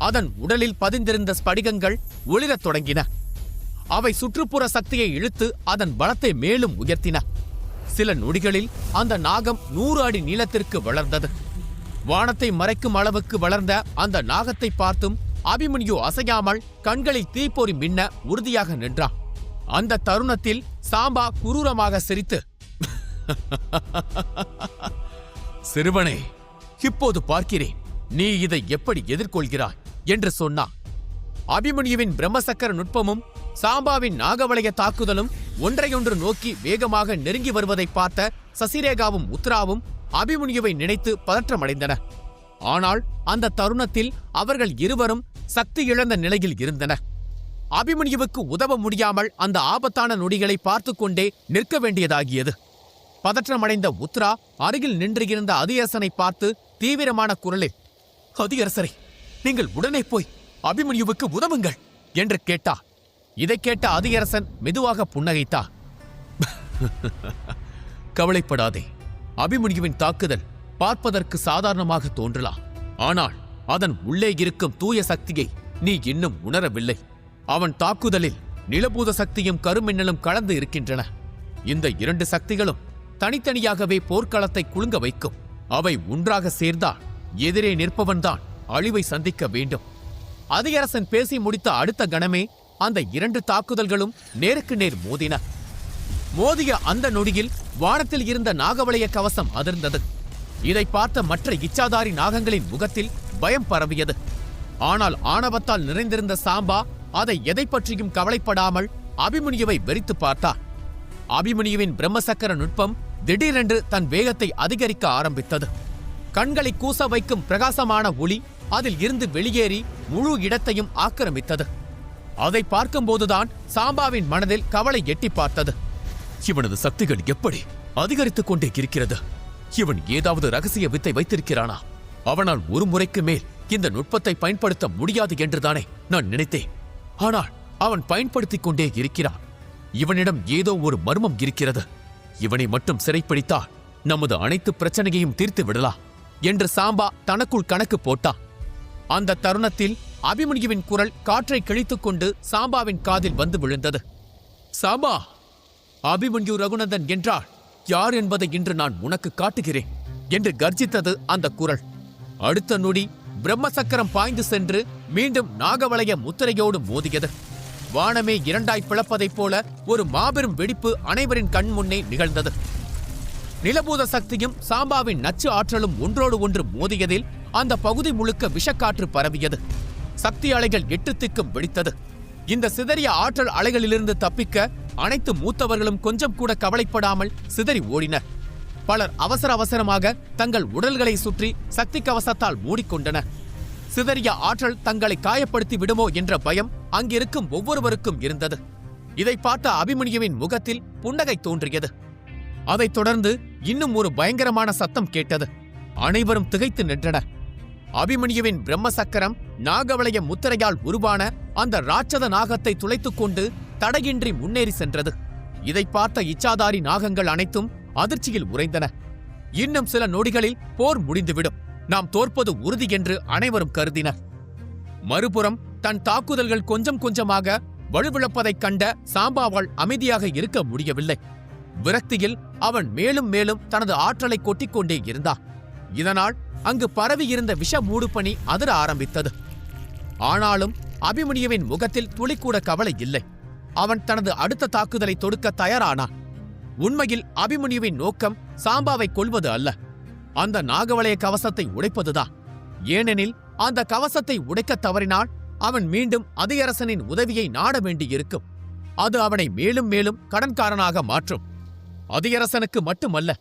அதன் உடலில் பதிந்திருந்த ஸ்படிகங்கள் ஒளிரத் தொடங்கின. அவை சுற்றுப்புற சக்தியை இழுத்து அதன் பலத்தை மேலும் உயர்த்தின. சில நொடிகளில் அந்த நாகம் 100 அடி நீளத்திற்கு வளர்ந்தது. வானத்தை மறைக்கும் அளவுக்கு வளர்ந்த அந்த நாகத்தை பார்த்தும் அபிமன்யு அசையாமல் கண்களில் தீப்பொறி மின்ன உறுதியாக நின்றான். அந்த தருணத்தில் சாம்பா குரூரமாக சிரித்து, சிறுவனே, இப்போது பார்க்கிறேன் நீ இதை எப்படி எதிர்கொள்கிறாய் என்று சொன்னான். அபிமன்யுவின் பிரம்மசக்கர நுட்பமும் சாம்பாவின் நாகவளைய தாக்குதலும் ஒன்றையொன்று நோக்கி வேகமாக நெருங்கி வருவதை பார்த்த சசிரேகாவும் உத்ராவும் அபிமன்யுவை நினைத்து பதற்றமடைந்தனர். ஆனால் அந்த தருணத்தில் அவர்கள் இருவரும் சக்தி இழந்த நிலையில் இருந்தனர். அபிமன்யுவுக்கு உதவ முடியாமல் அந்த ஆபத்தான நொடிகளை பார்த்து கொண்டே நிற்க வேண்டியதாகியது. பதற்றமடைந்த உத்ரா அருகில் நின்றிருந்த அதியரசனை பார்த்து தீவிரமான குரலில், அதியரசரை, நீங்கள் உடனே போய் அபிமன்யுவுக்கு உதவுங்கள் என்று கேட்டார். இதை கேட்ட அதியரசன் மெதுவாக புன்னகைத்தார். கவலைப்படாதே. அபிமன்யுவின் தாக்குதல் பார்ப்பதற்கு சாதாரணமாக தோன்றலாம். ஆனால் அதன் உள்ளே இருக்கும் தூய சக்தியை நீ இன்னும் உணரவில்லை. அவன் தாக்குதலில் நிலபூத சக்தியும் கருமின்னலும் கலந்து இருக்கின்றன. இந்த 2 சக்திகளும் தனித்தனியாகவே போர்க்களத்தை குலுங்க வைக்கும். அவை ஒன்றாக சேர்ந்தால் எதிரே நிற்பவன்தான் அழிவை சந்திக்க வேண்டும். அதியரசன் பேசி முடித்த அடுத்த கணமே அந்த 2 தாக்குதல்களும் நேருக்கு நேர் மோதின. மோதிய அந்த நொடியில் வானத்தில் இருந்த நாகவளைய கவசம் அதிர்ந்தது. இதை பார்த்த மற்ற இச்சாதாரி நாகங்களின் முகத்தில் பயம் பரவியது. ஆனால் ஆணவத்தால் நிறைந்திருந்த சாம்பா அதை எதை பற்றியும் கவலைப்படாமல் அபிமன்யுவை வெறித்து பார்த்தார். அபிமன்யுவின் பிரம்மசக்கர நுட்பம் திடீரென்று தன் வேகத்தை அதிகரிக்க ஆரம்பித்தது. கண்களை கூச வைக்கும் பிரகாசமான ஒளி அதில் இருந்து வெளியேறி முழு இடத்தையும் ஆக்கிரமித்தது. அதை பார்க்கும்போதுதான் சாம்பாவின் மனதில் கவலை எட்டி பார்த்தது. இவனது சக்திகள் எப்படி அதிகரித்துக் கொண்டே இருக்கிறது? இவன் ஏதாவது ரகசிய வித்தை வைத்திருக்கிறானா? அவனால் ஒரு முறைக்கு மேல் இந்த நுட்பத்தை பயன்படுத்த முடியாது என்றுதானே நான் நினைத்தேன். ஆனால் அவன் பயன்படுத்திக் கொண்டே இருக்கிறான். இவனிடம் ஏதோ ஒரு மர்மம் இருக்கிறது. இவனை மட்டும் சிறைப்பிடித்தால் நமது அனைத்து பிரச்சனையையும் தீர்த்து விடலாம் என்று சாம்பா தனக்குள் கணக்கு போட்டான். அந்த தருணத்தில் அபிமன்யுவின் குரல் காற்றை கிழித்துக் கொண்டு சாம்பாவின் காதில் வந்து விழுந்தது. சாம்பா, அபிமன்யு ரகுநந்தன் என்றால் யார் என்பதை இன்று நான் உனக்கு காட்டுகிறேன் என்று கர்ஜித்தது அந்த குரல். அடுத்த நொடி பிரம்மசக்கரம் பாய்ந்து சென்று மீண்டும் நாகவளைய முத்திரையோடு மோதியது. வானமே இரண்டாய் பிளப்பதைப் போல ஒரு மாபெரும் வெடிப்பு அனைவரின் கண் முன்னே நிகழ்ந்தது. நிலபூத சக்தியும் சாம்பாவின் நச்சு ஆற்றலும் ஒன்றோடு ஒன்று மோதியதில் அந்த பகுதி முழுக்க விஷக்காற்று பரவியது. சக்தி அலைகள் 8 திக்கும் வெடித்தது. இந்த சிதறிய ஆற்றல் அலைகளிலிருந்து தப்பிக்க அனைத்து மூத்தவர்களும் கொஞ்சம் கூட கவலைப்படாமல் சிதறி ஓடினர். பலர் அவசர அவசரமாக தங்கள் உடல்களை சுற்றி சக்தி கவசத்தால் மூடிக்கொண்டனர். சிதறிய ஆற்றல் தங்களை காயப்படுத்தி விடுமோ என்ற பயம் அங்கிருக்கும் ஒவ்வொருவருக்கும் இருந்தது. இதை பார்த்த அபிமன்யுவின் முகத்தில் புன்னகை தோன்றியது. அதைத் தொடர்ந்து இன்னும் ஒரு பயங்கரமான சத்தம் கேட்டது. அனைவரும் திகைத்து நின்றனர். அபிமன்யுவின் பிரம்மசக்கரம் நாகவளைய முத்திரையால் உருவான அந்த ராட்சத நாகத்தை துளைத்துக் கொண்டு தடையின்றி முன்னேறி சென்றது. இதை பார்த்த இச்சாதாரி நாகங்கள் அனைத்தும் அதிர்ச்சியில் உறைந்தன. இன்னும் சில நொடிகளில் போர் முடிந்துவிடும், நாம் தோற்பது உறுதி என்று அனைவரும் கருதினர். மறுபுறம் தன் தாக்குதல்கள் கொஞ்சம் கொஞ்சமாக வலுவிழப்பதைக் கண்ட சாம்பாவால் அமைதியாக இருக்க முடியவில்லை. விரக்தியில் அவன் மேலும் மேலும் தனது ஆற்றலை கொட்டிக்கொண்டே இருந்தான். இதனால் அங்கு பரவியிருந்த விஷ மூடுபனி அதிர ஆரம்பித்தது. ஆனாலும் அபிமன்யுவின் முகத்தில் துளிக்கூட கவலை இல்லை. அவன் தனது அடுத்த தாக்குதலை தொடுக்க தயாரானான். உண்மையில் அபிமன்யுவின் நோக்கம் சாம்பாவை கொல்வது அல்ல, அந்த நாகவளைய கவசத்தை உடைப்பதுதான். ஏனெனில் அந்த கவசத்தை உடைக்க தவறினால் அவன் மீண்டும் அதியரசனின் உதவியை நாட வேண்டியிருக்கும். அது அவனை மேலும் மேலும் கடன்காரனாக மாற்றும். அதியரசனுக்கு மட்டுமல்ல,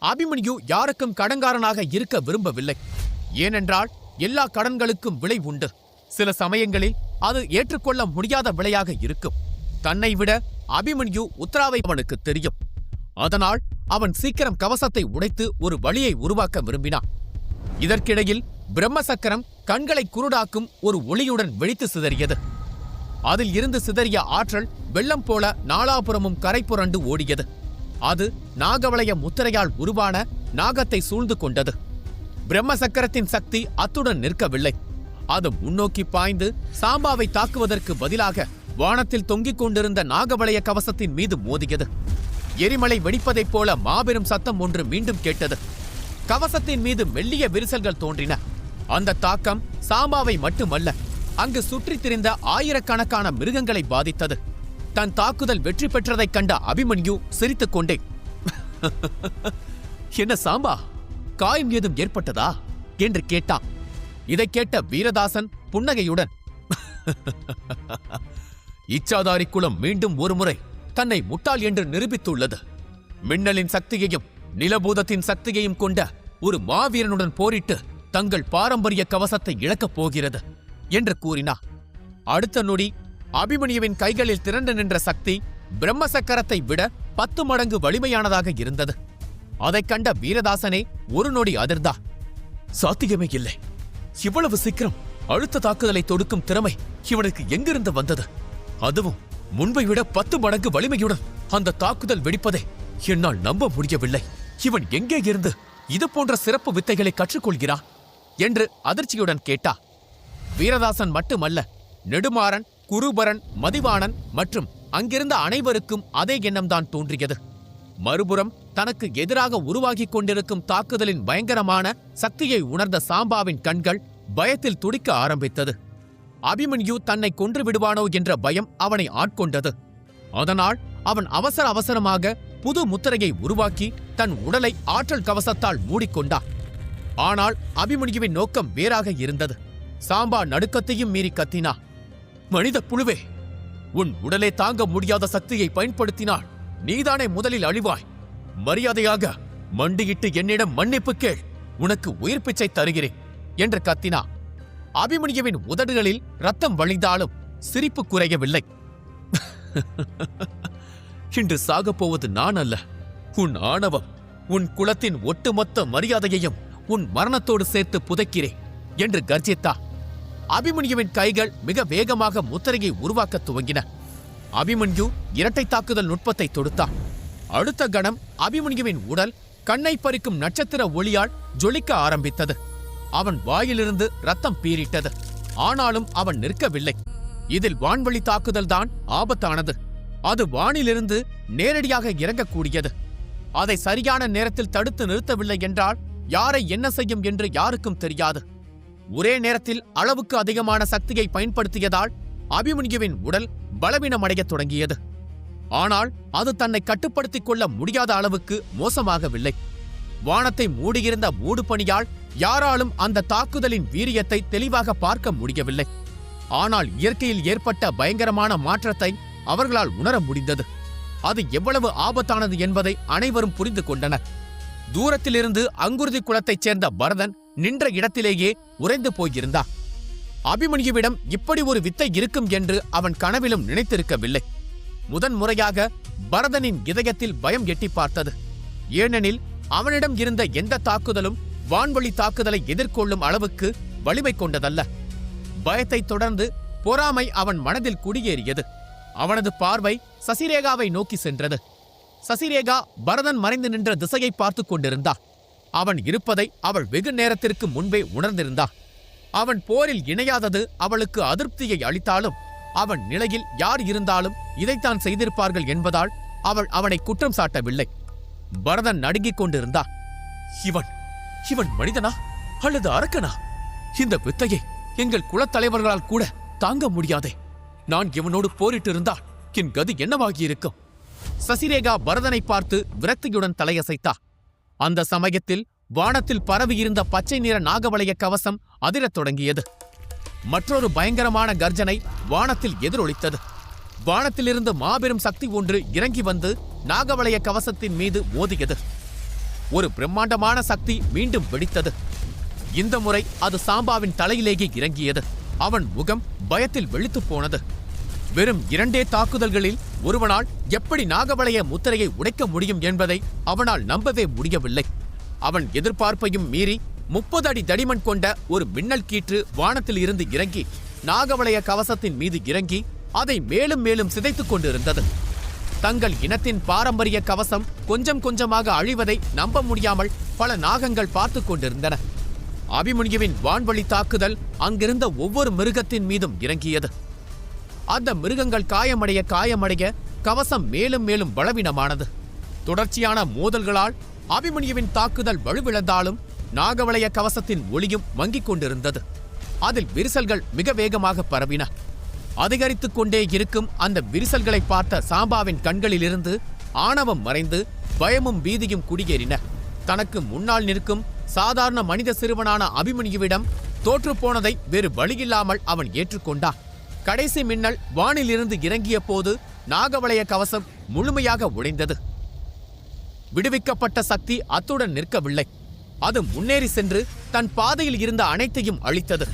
அபிமன்யு யாருக்கும் கடன்காரனாக இருக்க விரும்பவில்லை. ஏனென்றால் எல்லா கடன்களுக்கும் விலை உண்டு. சில சமயங்களில் அது ஏற்றுக்கொள்ள முடியாத விலையாக இருக்கும். தன்னை விட அபிமன்யு உத்தராவை அவனுக்கு தெரியும். அதனால் அவன் சீக்கிரம் கவசத்தை உடைத்து ஒரு வழியை உருவாக்க விரும்பினான். இதற்கிடையில் பிரம்மசக்கரம் கண்களை குருடாக்கும் ஒரு ஒளியுடன் வெடித்து சிதறியது. அதில் இருந்து சிதறிய ஆற்றல் வெள்ளம் போல நாலாபுரமும் கரை புரண்டு ஓடியது. அது நாகவளைய முத்திரையால் உருவான நாகத்தை சூழ்ந்து கொண்டது. பிரம்மசக்கரத்தின் சக்தி அத்துடன் நிற்கவில்லை. அது முன்னோக்கி பாய்ந்து சாம்பாவை தாக்குவதற்கு பதிலாக வானத்தில் தொங்கிக் கொண்டிருந்த நாகவளைய கவசத்தின் மீது மோதியது. எரிமலை வெடிப்பதைப் போல மாபெரும் சத்தம் ஒன்று மீண்டும் கேட்டது. கவசத்தின் மீது மெல்லிய விரிசல்கள் தோன்றின. அந்த தாக்கம் சாம்பாவை மட்டுமல்ல, அங்கு சுற்றித் திரிந்த ஆயிரக்கணக்கான மிருகங்களை பாதித்தது. தன் தாக்குதல் வெற்றி பெற்றதைக் கண்ட அபிமன்யு சிரித்துக் கொண்டே, என்ன சாம்பா, காயம் ஏதும் ஏற்பட்டதா என்று கேட்டான். இதைக் கேட்ட வீரதாசன் புன்னகையுடன், இச்சாதாரி குலம் மீண்டும் ஒருமுறை தன்னை முட்டாள் என்று நிரூபித்துள்ளது. மின்னலின் சக்தியையும் நிலபூதத்தின் சக்தியையும் கொண்ட ஒரு மாவீரனுடன் போரிட்டு தங்கள் பாரம்பரிய கவசத்தை இழக்கப் போகிறது என்று கூறினார். அடுத்த நொடி அபிமன்யுவின் கைகளில் திரண்டு நின்ற சக்தி பிரம்மசக்கரத்தை விட 10 மடங்கு வலிமையானதாக இருந்தது. அதைக் கண்ட வீரதாசனே ஒரு நொடி அதிர்ந்தார். சாத்தியமே இல்லை, இவ்வளவு சீக்கிரம் அழுத்த தாக்குதலை தொடுக்கும் திறமை இவனுக்கு எங்கிருந்து வந்தது? அதுவும் முன்பை விட 10 மடங்கு வலிமையுடன் அந்த தாக்குதல் வெடிப்பதை என்னால் நம்ப முடியவில்லை. இவன் எங்கே இருந்து இது போன்ற சிறப்பு வித்தைகளை கற்றுக்கொள்கிறான் என்று அதிர்ச்சியுடன் கேட்டார். வீரதாசன் மட்டுமல்ல, நெடுமாறன், குருபரன், மதிவாணன் மற்றும் அங்கிருந்த அனைவருக்கும் அதே எண்ணம்தான் தோன்றியது. மறுபுறம் தனக்கு எதிராக உருவாகிக் கொண்டிருக்கும் தாக்குதலின் பயங்கரமான சக்தியை உணர்ந்த சாம்பாவின் கண்கள் பயத்தில் துடிக்க ஆரம்பித்தது. அபிமன்யு தன்னை கொன்று விடுவானோ என்ற பயம் அவனை ஆட்கொண்டது. அதனால் அவன் அவசர அவசரமாக புது முத்திரையை உருவாக்கி தன் உடலை ஆற்றல் கவசத்தால் மூடிக்கொண்டான். ஆனால் அபிமன்யுவின் நோக்கம் வேறாக இருந்தது. சாம்பா நடுக்கத்தையும் மீறி கத்தினா, மனித புழுவே, உன் உடலை தாங்க முடியாத சக்தியை பயன்படுத்தினால் நீதானே முதலில் அழிவாய். மரியாதையாக மண்டியிட்டு என்னிடம் மன்னிப்பு கேள், உனக்கு உயிர் பிச்சை தருகிறேன் என்று கத்தினா. அபிமன்யுவின் உதடுகளில் ரத்தம் வழிந்தாலும் சிரிப்பு குறையவில்லை. இன்று சாகப்போவது நான் அல்ல, உன் ஆணவம், உன் குலத்தின் ஒட்டுமொத்த மரியாதையையும் உன் மரணத்தோடு சேர்த்து புதைக்கிறேன் என்று கர்ஜித்தா. அபிமன்யுவின் கைகள் மிக வேகமாக முத்திரையை உருவாக்க துவங்கின. அபிமன்யு இரட்டை தாக்குதல் நுட்பத்தை தொடுத்தான். அடுத்த கணம் அபிமன்யுவின் உடல் கண்ணை பறிக்கும் நட்சத்திர ஒளியால் ஜொலிக்க ஆரம்பித்தது. அவன் வாயிலிருந்து ரத்தம் பீரிட்டது. ஆனாலும் அவன் நிற்கவில்லை. இதில் வான்வழி தாக்குதல் தான் ஆபத்தானது. அது வானிலிருந்து நேரடியாக இறங்கக்கூடியது. அதை சரியான நேரத்தில் தடுத்து நிறுத்தவில்லை என்றால் யாரை என்ன செய்யும் என்று யாருக்கும் தெரியாது. ஒரே நேரத்தில் அளவுக்கு அதிகமான சக்தியை பயன்படுத்தியதால் அபிமன்யுவின் உடல் பலவீனமடையத் தொடங்கியது. ஆனால் அது தன்னை கட்டுப்படுத்திக் கொள்ள முடியாத அளவுக்கு மோசமாகவில்லை. வானத்தை மூடியிருந்த மூடுபனியால் யாராலும் அந்த தாக்குதலின் வீரியத்தை தெளிவாக பார்க்க முடியவில்லை. ஆனால் இயற்கையில் ஏற்பட்ட பயங்கரமான மாற்றத்தை அவர்களால் உணர முடிந்தது. அது எவ்வளவு ஆபத்தானது என்பதை அனைவரும் புரிந்து கொண்டனர். தூரத்திலிருந்து அங்குருதி குலத்தைச் சேர்ந்த பரதன் நின்ற இடத்திலேயே உறைந்து போயிருந்தான். அபிமன்யுவிடம் இப்படி ஒரு வித்தை இருக்கும் என்று அவன் கனவிலும் நினைத்திருக்கவில்லை. முதன்முறையாக பரதனின் இதயத்தில் பயம் எட்டி பார்த்தது. ஏனெனில் அவனிடம் இருந்த எந்த தாக்குதலும் வான்வழி தாக்குதலை எதிர்கொள்ளும் அளவுக்கு வலிமை கொண்டதல்ல. பயத்தை தொடர்ந்து பொறாமை அவன் மனதில் குடியேறியது. அவனது பார்வை சசிரேகாவை நோக்கி சென்றது. சசிரேகா பரதன் மறைந்து நின்ற திசையை பார்த்து கொண்டிருந்தாள். அவன் இருப்பதை அவள் வெகு நேரத்திற்கு முன்பே உணர்ந்திருந்தாள். அவன் போரில் இணையாதது அவளுக்கு அதிருப்தியை அளித்தாலும் அவன் நிலையில் யார் இருந்தாலும் இதைத்தான் செய்திருப்பார்கள் என்பதால் அவள் அவனை குற்றம் சாட்டவில்லை. பரதன் நடுங்கிக் கொண்டிருந்தான். இவன் மனிதனா அல்லது அரக்கனா? இந்த வித்தையை எங்கள் குலத்தலைவர்களால் கூட தாங்க முடியாதே. நான் இவனோடு போரிட்டு இருந்தால் என் கதி என்னவாகியிருக்கும்? சசிரேகா பரதனை பார்த்து விரக்தியுடன் தலையசைத்தா. அந்த சமயத்தில் வானத்தில் பரவியிருந்த பச்சை நிற நாகவளைய கவசம் அதிரத் தொடங்கியது. மற்றொரு பயங்கரமான கர்ஜனை வானத்தில் எதிரொலித்தது. வானத்திலிருந்து மாபெரும் சக்தி ஒன்று இறங்கி வந்து நாகவளைய கவசத்தின் மீது மோதியது. ஒரு பிரம்மாண்டமான சக்தி மீண்டும் வெடித்தது. இந்த முறை அது சாம்பாவின் தலையிலேயே இறங்கியது. அவன் முகம் பயத்தில் வெளுத்துப் போனது. வெறும் 2 தாக்குதல்களில் ஒருவனால் எப்படி நாகவளைய முத்திரையை உடைக்க முடியும் என்பதை அவனால் நம்பவே முடியவில்லை. அவன் எதிர்பார்ப்பையும் மீறி 30 அடி தடிமன் கொண்ட ஒரு மின்னல் கீற்று வானத்தில் இருந்து இறங்கி நாகவளைய கவசத்தின் மீது இறங்கி அதை மேலும் மேலும் சிதைத்துக் கொண்டிருந்தது. தங்கள் இனத்தின் பாரம்பரிய கவசம் கொஞ்சம் கொஞ்சமாக அழிவதை நம்ப முடியாமல் பல நாகங்கள் பார்த்து கொண்டிருந்தன. அபிமன்யுவின் வான்வழி தாக்குதல் அங்கிருந்த ஒவ்வொரு மிருகத்தின் மீதும் இறங்கியது. அந்த மிருகங்கள் காயமடைய கவசம் மேலும் மேலும் பலவீனமானது. தொடர்ச்சியான மோதல்களால் அபிமன்யுவின் தாக்குதல் வலுவிழந்தாலும் நாகவளைய கவசத்தின் ஒளியும் மங்கிக் கொண்டிருந்தது. அதில் விரிசல்கள் மிக வேகமாக பரவின. அதிகரித்துக் கொண்டே இருக்கும் அந்த விரிசல்களை பார்த்த சாம்பாவின் கண்களிலிருந்து ஆணவம் மறைந்து பயமும் பீதியும் குடியேறின. தனக்கு முன்னால் நிற்கும் சாதாரண மனித சிறுவனான அபிமன்யுவிடம் தோற்றுப்போனதை வேறு வழியில்லாமல் அவன் ஏற்றுக்கொண்டான். கடைசி மின்னல் வானிலிருந்து இறங்கிய போது நாகவளைய கவசம் முழுமையாக உடைந்தது. விடுவிக்கப்பட்ட சக்தி அத்துடன் நிற்கவில்லை. அது முன்னேறி சென்று தன் பாதையில் இருந்த அனைத்தையும் அழித்தது.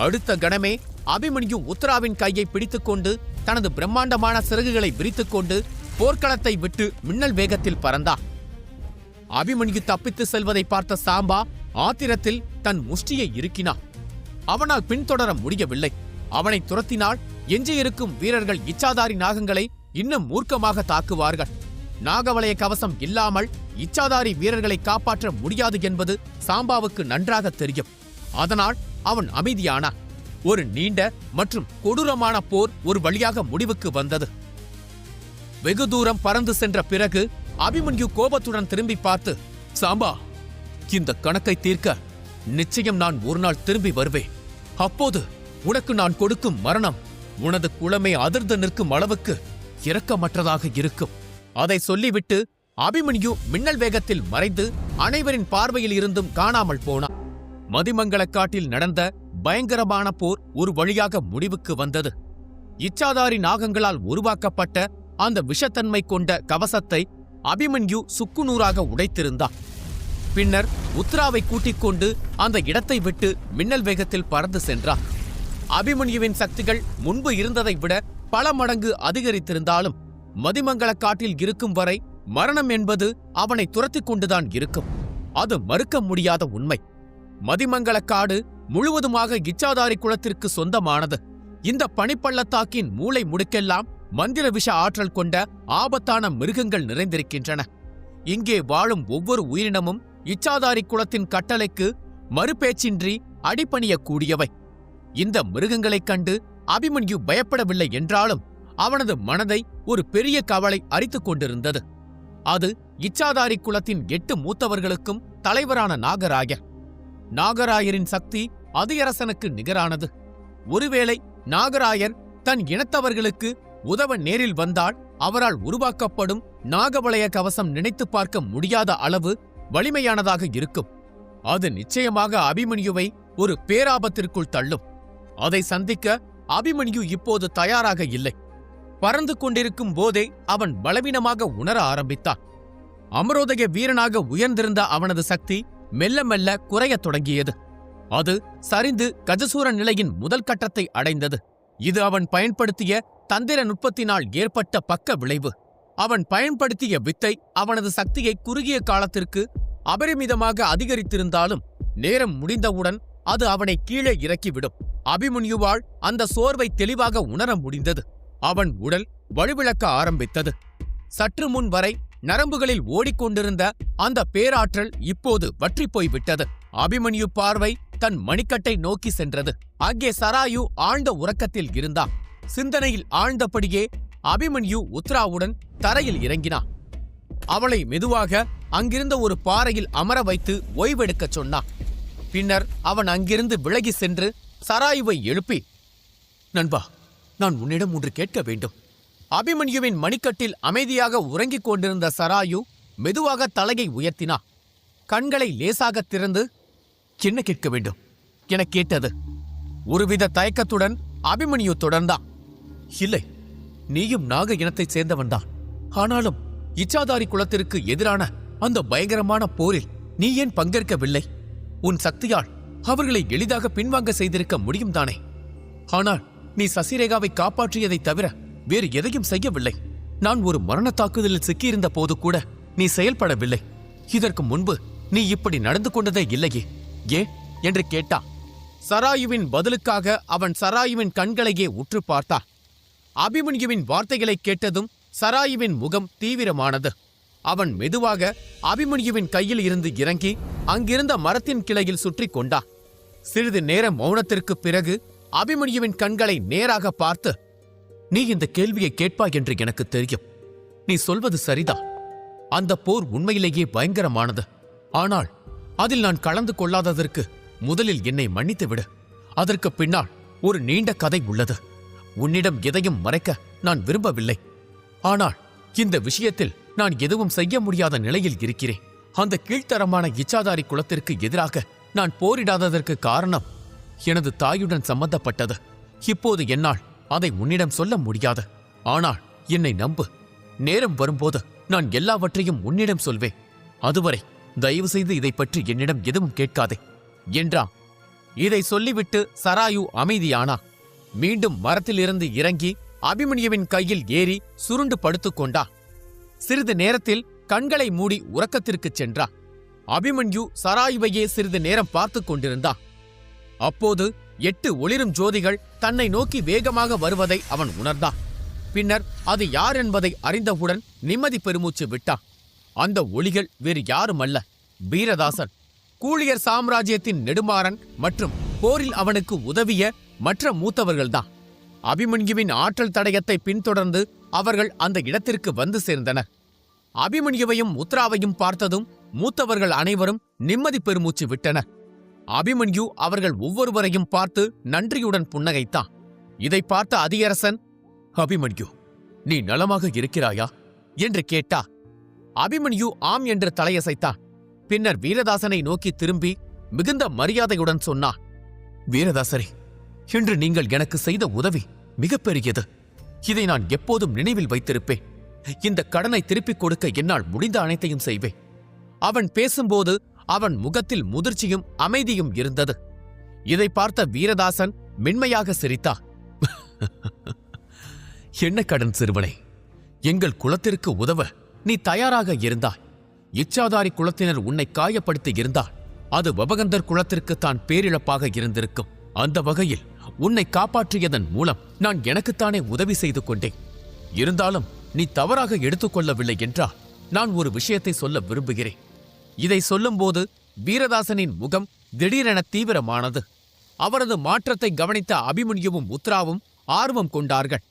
அடுத்த கணமே அபிமன்யு உத்தராவின் கையை பிடித்துக்கொண்டு தனது பிரம்மாண்டமான சிறகுகளை விரித்துக்கொண்டு போர்க்களத்தை விட்டு மின்னல் வேகத்தில் பறந்தான். அபிமன்யு தப்பித்து செல்வதை பார்த்த சாம்பா ஆத்திரத்தில் தன் முஷ்டியை இறுக்கினான். அவனால் பின்தொடர முடியவில்லை. அவனை துரத்தினால் எஞ்சியிருக்கும் வீரர்கள் இச்சாதாரி நாகங்களை இன்னும் மூர்க்கமாக தாக்குவார்கள். நாகவளைய கவசம் இல்லாமல் இச்சாதாரி வீரர்களை காப்பாற்ற முடியாது என்பது சாம்பாவுக்கு நன்றாக தெரியும். அதனால் அவன் அமைதியானான். ஒரு நீண்ட மற்றும் கொடூரமான போர் ஒரு வழியாக முடிவுக்கு வந்தது. வெகு தூரம் பறந்து சென்ற பிறகு அபிமன்யு கோபத்துடன் திரும்பி பார்த்து, சாம்பா, இந்த கணக்கை தீர்க்க நிச்சயம் நான் ஒரு நாள் திரும்பி வருவேன். அப்போது உனக்கு நான் கொடுக்கும் மரணம் உனது குலமே அதிர்ந்து நிற்கும் அளவுக்கு இரக்கமற்றதாக இருக்கும். அதை சொல்லிவிட்டு அபிமன்யு மின்னல் வேகத்தில் மறைந்து அனைவரின் பார்வையில் இருந்தும் காணாமல் போனான். மதிமங்கலக்காட்டில் நடந்த பயங்கரமான போர் ஒரு வழியாக முடிவுக்கு வந்தது. இச்சாதாரி நாகங்களால் உருவாக்கப்பட்ட அந்த விஷத்தன்மை கொண்ட கவசத்தை அபிமன்யு சுக்குநூறாக உடைத்திருந்தான். பின்னர் உத்ராவை கூட்டிக் கொண்டு அந்த இடத்தை விட்டு மின்னல் வேகத்தில் பறந்து சென்றான். அபிமன்யுவின் சக்திகள் முன்பு இருந்ததை விட பல மடங்கு அதிகரித்திருந்தாலும் மதிமங்கலக்காட்டில் இருக்கும் வரை மரணம் என்பது அவனை துரத்திக் கொண்டுதான் இருக்கும். அது மறுக்க முடியாத உண்மை. மதிமங்கலக்காடு முழுவதுமாக இச்சாதாரி குலத்திற்கு சொந்தமானது. இந்த பனிப்பள்ளத்தாக்கின் மூளை முடுக்கெல்லாம் மந்திர விஷ ஆற்றல் கொண்ட ஆபத்தான மிருகங்கள் நிறைந்திருக்கின்றன. இங்கே வாழும் ஒவ்வொரு உயிரினமும் இச்சாதாரி குலத்தின் கட்டளைக்கு மறுபேச்சின்றி அடிபணியக்கூடியவை. இந்த மிருகங்களைக் கண்டு அபிமன்யு பயப்படவில்லை என்றாலும் அவனது மனதை ஒரு பெரிய கவலை அரித்துக் கொண்டிருந்தது. அது இச்சாதாரி குலத்தின் 8 மூத்தவர்களுக்கும் தலைவரான நாகராயர். நாகராயரின் சக்தி அதியரசனுக்கு நிகரானது. ஒருவேளை நாகராயர் தன் இனத்தவர்களுக்கு உதவ நேரில் வந்தால் அவரால் உருவாக்கப்படும் நாகவலய கவசம் நினைத்து பார்க்க முடியாத அளவு வலிமையானதாக இருக்கும். அது நிச்சயமாக அபிமன்யுவை ஒரு பேராபத்திற்குள் தள்ளும். அதை சந்திக்க அபிமன்யு இப்போது தயாராக இல்லை. பறந்து கொண்டிருக்கும் போதே அவன் பலவீனமாக உணர ஆரம்பித்தான். அமரோதய வீரனாக உயர்ந்திருந்த அவனது சக்தி மெல்ல மெல்ல குறையத் தொடங்கியது. அது சரிந்து கஜசூர நிலையின் முதல் கட்டத்தை அடைந்தது. இது அவன் பயன்படுத்திய தந்திர நுட்பத்தினால் ஏற்பட்ட பக்க விளைவு. அவன் பயன்படுத்திய வித்தை அவனது சக்தியை குறுகிய காலத்திற்கு அபரிமிதமாக அதிகரித்திருந்தாலும் நேரம் முடிந்தவுடன் அது அவனை கீழே இறக்கிவிடும். அபிமன்யுவால் அந்த சோர்வை தெளிவாக உணர முடிந்தது. அவன் உடல் வலுவிழக்க ஆரம்பித்தது. சற்று முன் வரை நரம்புகளில் ஓடிக்கொண்டிருந்த அந்த பேராற்றல் இப்போது வற்றிப்போய்விட்டது. அபிமன்யு பார்வை தன் மணிக்கட்டை நோக்கி சென்றது. அங்கே சராயு ஆழ்ந்த உறக்கத்தில் இருந்தான். சிந்தனையில் ஆழ்ந்தபடியே அபிமன்யு உத்ராவுடன் தரையில் இறங்கினான். அவளை மெதுவாக அங்கிருந்த ஒரு பாறையில் அமர வைத்து ஓய்வெடுக்கச் சொன்னான். பின்னர் அவன் அங்கிருந்து விலகி சென்று சராயுவை எழுப்பி, நண்பா, நான் உன்னிடம் ஒன்று கேட்க வேண்டும். அபிமன்யுவின் மணிக்கட்டில் அமைதியாக உறங்கிக் கொண்டிருந்த சராயு மெதுவாக தலையை உயர்த்தினா. கண்களை லேசாக திறந்து, என்ன கேட்க வேண்டும் எனக் கேட்டது. ஒருவித தயக்கத்துடன் அபிமன்யு தொடர்ந்தான். இல்லை, நீயும் நாக இனத்தைச் சேர்ந்தவன்தான். ஆனாலும் இச்சாதாரி குலத்திற்கு எதிரான அந்த பயங்கரமான போரில் நீ ஏன் பங்கேற்கவில்லை? உன் சக்தியால் அவர்களை எளிதாக பின்வாங்க செய்திருக்க முடியும் தானே. ஆனால் நீ சசிரேகாவை காப்பாற்றியதைத் தவிர வேறு எதையும் செய்யவில்லை. நான் ஒரு மரண தாக்குதலில் சிக்கியிருந்த போது கூட நீ செயல்படவில்லை. இதற்கு முன்பு நீ இப்படி நடந்து கொண்டதே இல்லையே, ஏன் என்று கேட்டான். சராயுவின் பதிலுக்காக அவன் சராயுவின் கண்களையே உற்று பார்த்தான். அபிமன்யுவின் வார்த்தைகளை கேட்டதும் சராயுவின் முகம் தீவிரமானது. அவன் மெதுவாக அபிமன்யுவின் கையில் இருந்து இறங்கி அங்கிருந்த மரத்தின் கிளையில் சுற்றி கொண்டான். சிறிது நேர மௌனத்திற்குப் பிறகு அபிமன்யுவின் கண்களை நேராக பார்த்து, நீ இந்த கேள்வியை கேட்பாய் என்று எனக்கு தெரியும். நீ சொல்வது சரிதான். அந்த போர் உண்மையிலேயே பயங்கரமானது. ஆனால் அதில் நான் கலந்து கொள்ளாததற்கு முதலில் என்னை மன்னித்துவிடு. அதற்கு பின்னால் ஒரு நீண்ட கதை உள்ளது. உன்னிடம் எதையும் மறைக்க நான் விரும்பவில்லை. ஆனால் இந்த விஷயத்தில் நான் எதுவும் செய்ய முடியாத நிலையில் இருக்கிறேன். அந்த கீழ்த்தரமான இச்சாதாரி குலத்திற்கு எதிராக நான் போரிடாததற்கு காரணம் எனது தாயுடன் சம்பந்தப்பட்டது. இப்போது என்னால் அதை உன்னிடம் சொல்ல முடியாது. ஆனால் என்னை நம்பு, நேரம் வரும்போது நான் எல்லாவற்றையும் உன்னிடம் சொல்வேன். அதுவரை தயவு செய்து இதை பற்றி என்னிடம் எதுவும் கேட்காதே என்றான். இதை சொல்லிவிட்டு சராயு அமைதியானா. மீண்டும் மரத்திலிருந்து இறங்கி அபிமன்யுவின் கையில் ஏறி சுருண்டு படுத்துக் கொண்டா. சிறிது நேரத்தில் கண்களை மூடி உறக்கத்திற்குச் சென்றா. அபிமன்யு சராயுவையே சிறிது நேரம் பார்த்து கொண்டிருந்தான். அப்போது 8 ஒளிரும் ஜோதிகள் தன்னை நோக்கி வேகமாக வருவதை அவன் உணர்ந்தான். பின்னர் அது யார் என்பதை அறிந்தவுடன் நிம்மதி பெருமூச்சு விட்டான். அந்த ஒளிகள் வேறு யாருமல்ல, வீரதாசன், கூழியர் சாம்ராஜ்யத்தின் நெடுமாறன் மற்றும் போரில் அவனுக்கு உதவிய மற்ற மூத்தவர்கள்தான். அபிமன்யுவின் ஆற்றல் தடயத்தை பின்தொடர்ந்து அவர்கள் அந்த இடத்திற்கு வந்து சேர்ந்தனர். அபிமன்யுவையும் உத்ராவையும் பார்த்ததும் மூத்தவர்கள் அனைவரும் நிம்மதி பெருமூச்சு விட்டனர். அபிமன்யு அவர்கள் ஒவ்வொருவரையும் பார்த்து நன்றியுடன் புன்னகைத்தான். இதை பார்த்த அதியரசன், அபிமன்யு, நீ நலமாக இருக்கிறாயா என்று கேட்டா. அபிமன்யு ஆம் என்று தலையசைத்தான். பின்னர் வீரதாசனை நோக்கி திரும்பி மிகுந்த மரியாதையுடன் சொன்னான், வீரதாசரே, இன்று நீங்கள் எனக்கு செய்த உதவி மிகப்பெரியது. இதை நான் எப்போதும் நினைவில் வைத்திருப்பேன். இந்த கடனை திருப்பிக் கொடுக்க என்னால் முடிந்த அனைத்தையும் செய்வேன். அவன் பேசும்போது அவன் முகத்தில் முதிர்ச்சியும் அமைதியும் இருந்தது. இதை பார்த்த வீரதாசன் மென்மையாக சிரித்தான். என்ன கடன் சிறுவனே, எங்கள் குலத்திற்கு உதவ நீ தயாராக இருந்தாய். இச்சாதாரி குலத்தினர் உன்னை காயப்படுத்தி இருந்தால் அது வபகந்தர் குலத்திற்கு தான் பேரிழப்பாக இருந்திருக்கும். அந்த வகையில் உன்னை காப்பாற்றியதன் மூலம் நான் எனக்குத்தானே உதவி செய்து கொண்டேன். இருந்தாலும் நீ தவறாக எடுத்துக்கொள்ளவில்லை என்றால் நான் ஒரு விஷயத்தை சொல்ல விரும்புகிறேன். இதை சொல்லும்போது வீரதாசனின் முகம் திடீரென தீவிரமானது. அவரது மாற்றத்தை கவனித்த அபிமன்யுவும் உத்ராவும் ஆர்வம் கொண்டார்கள்.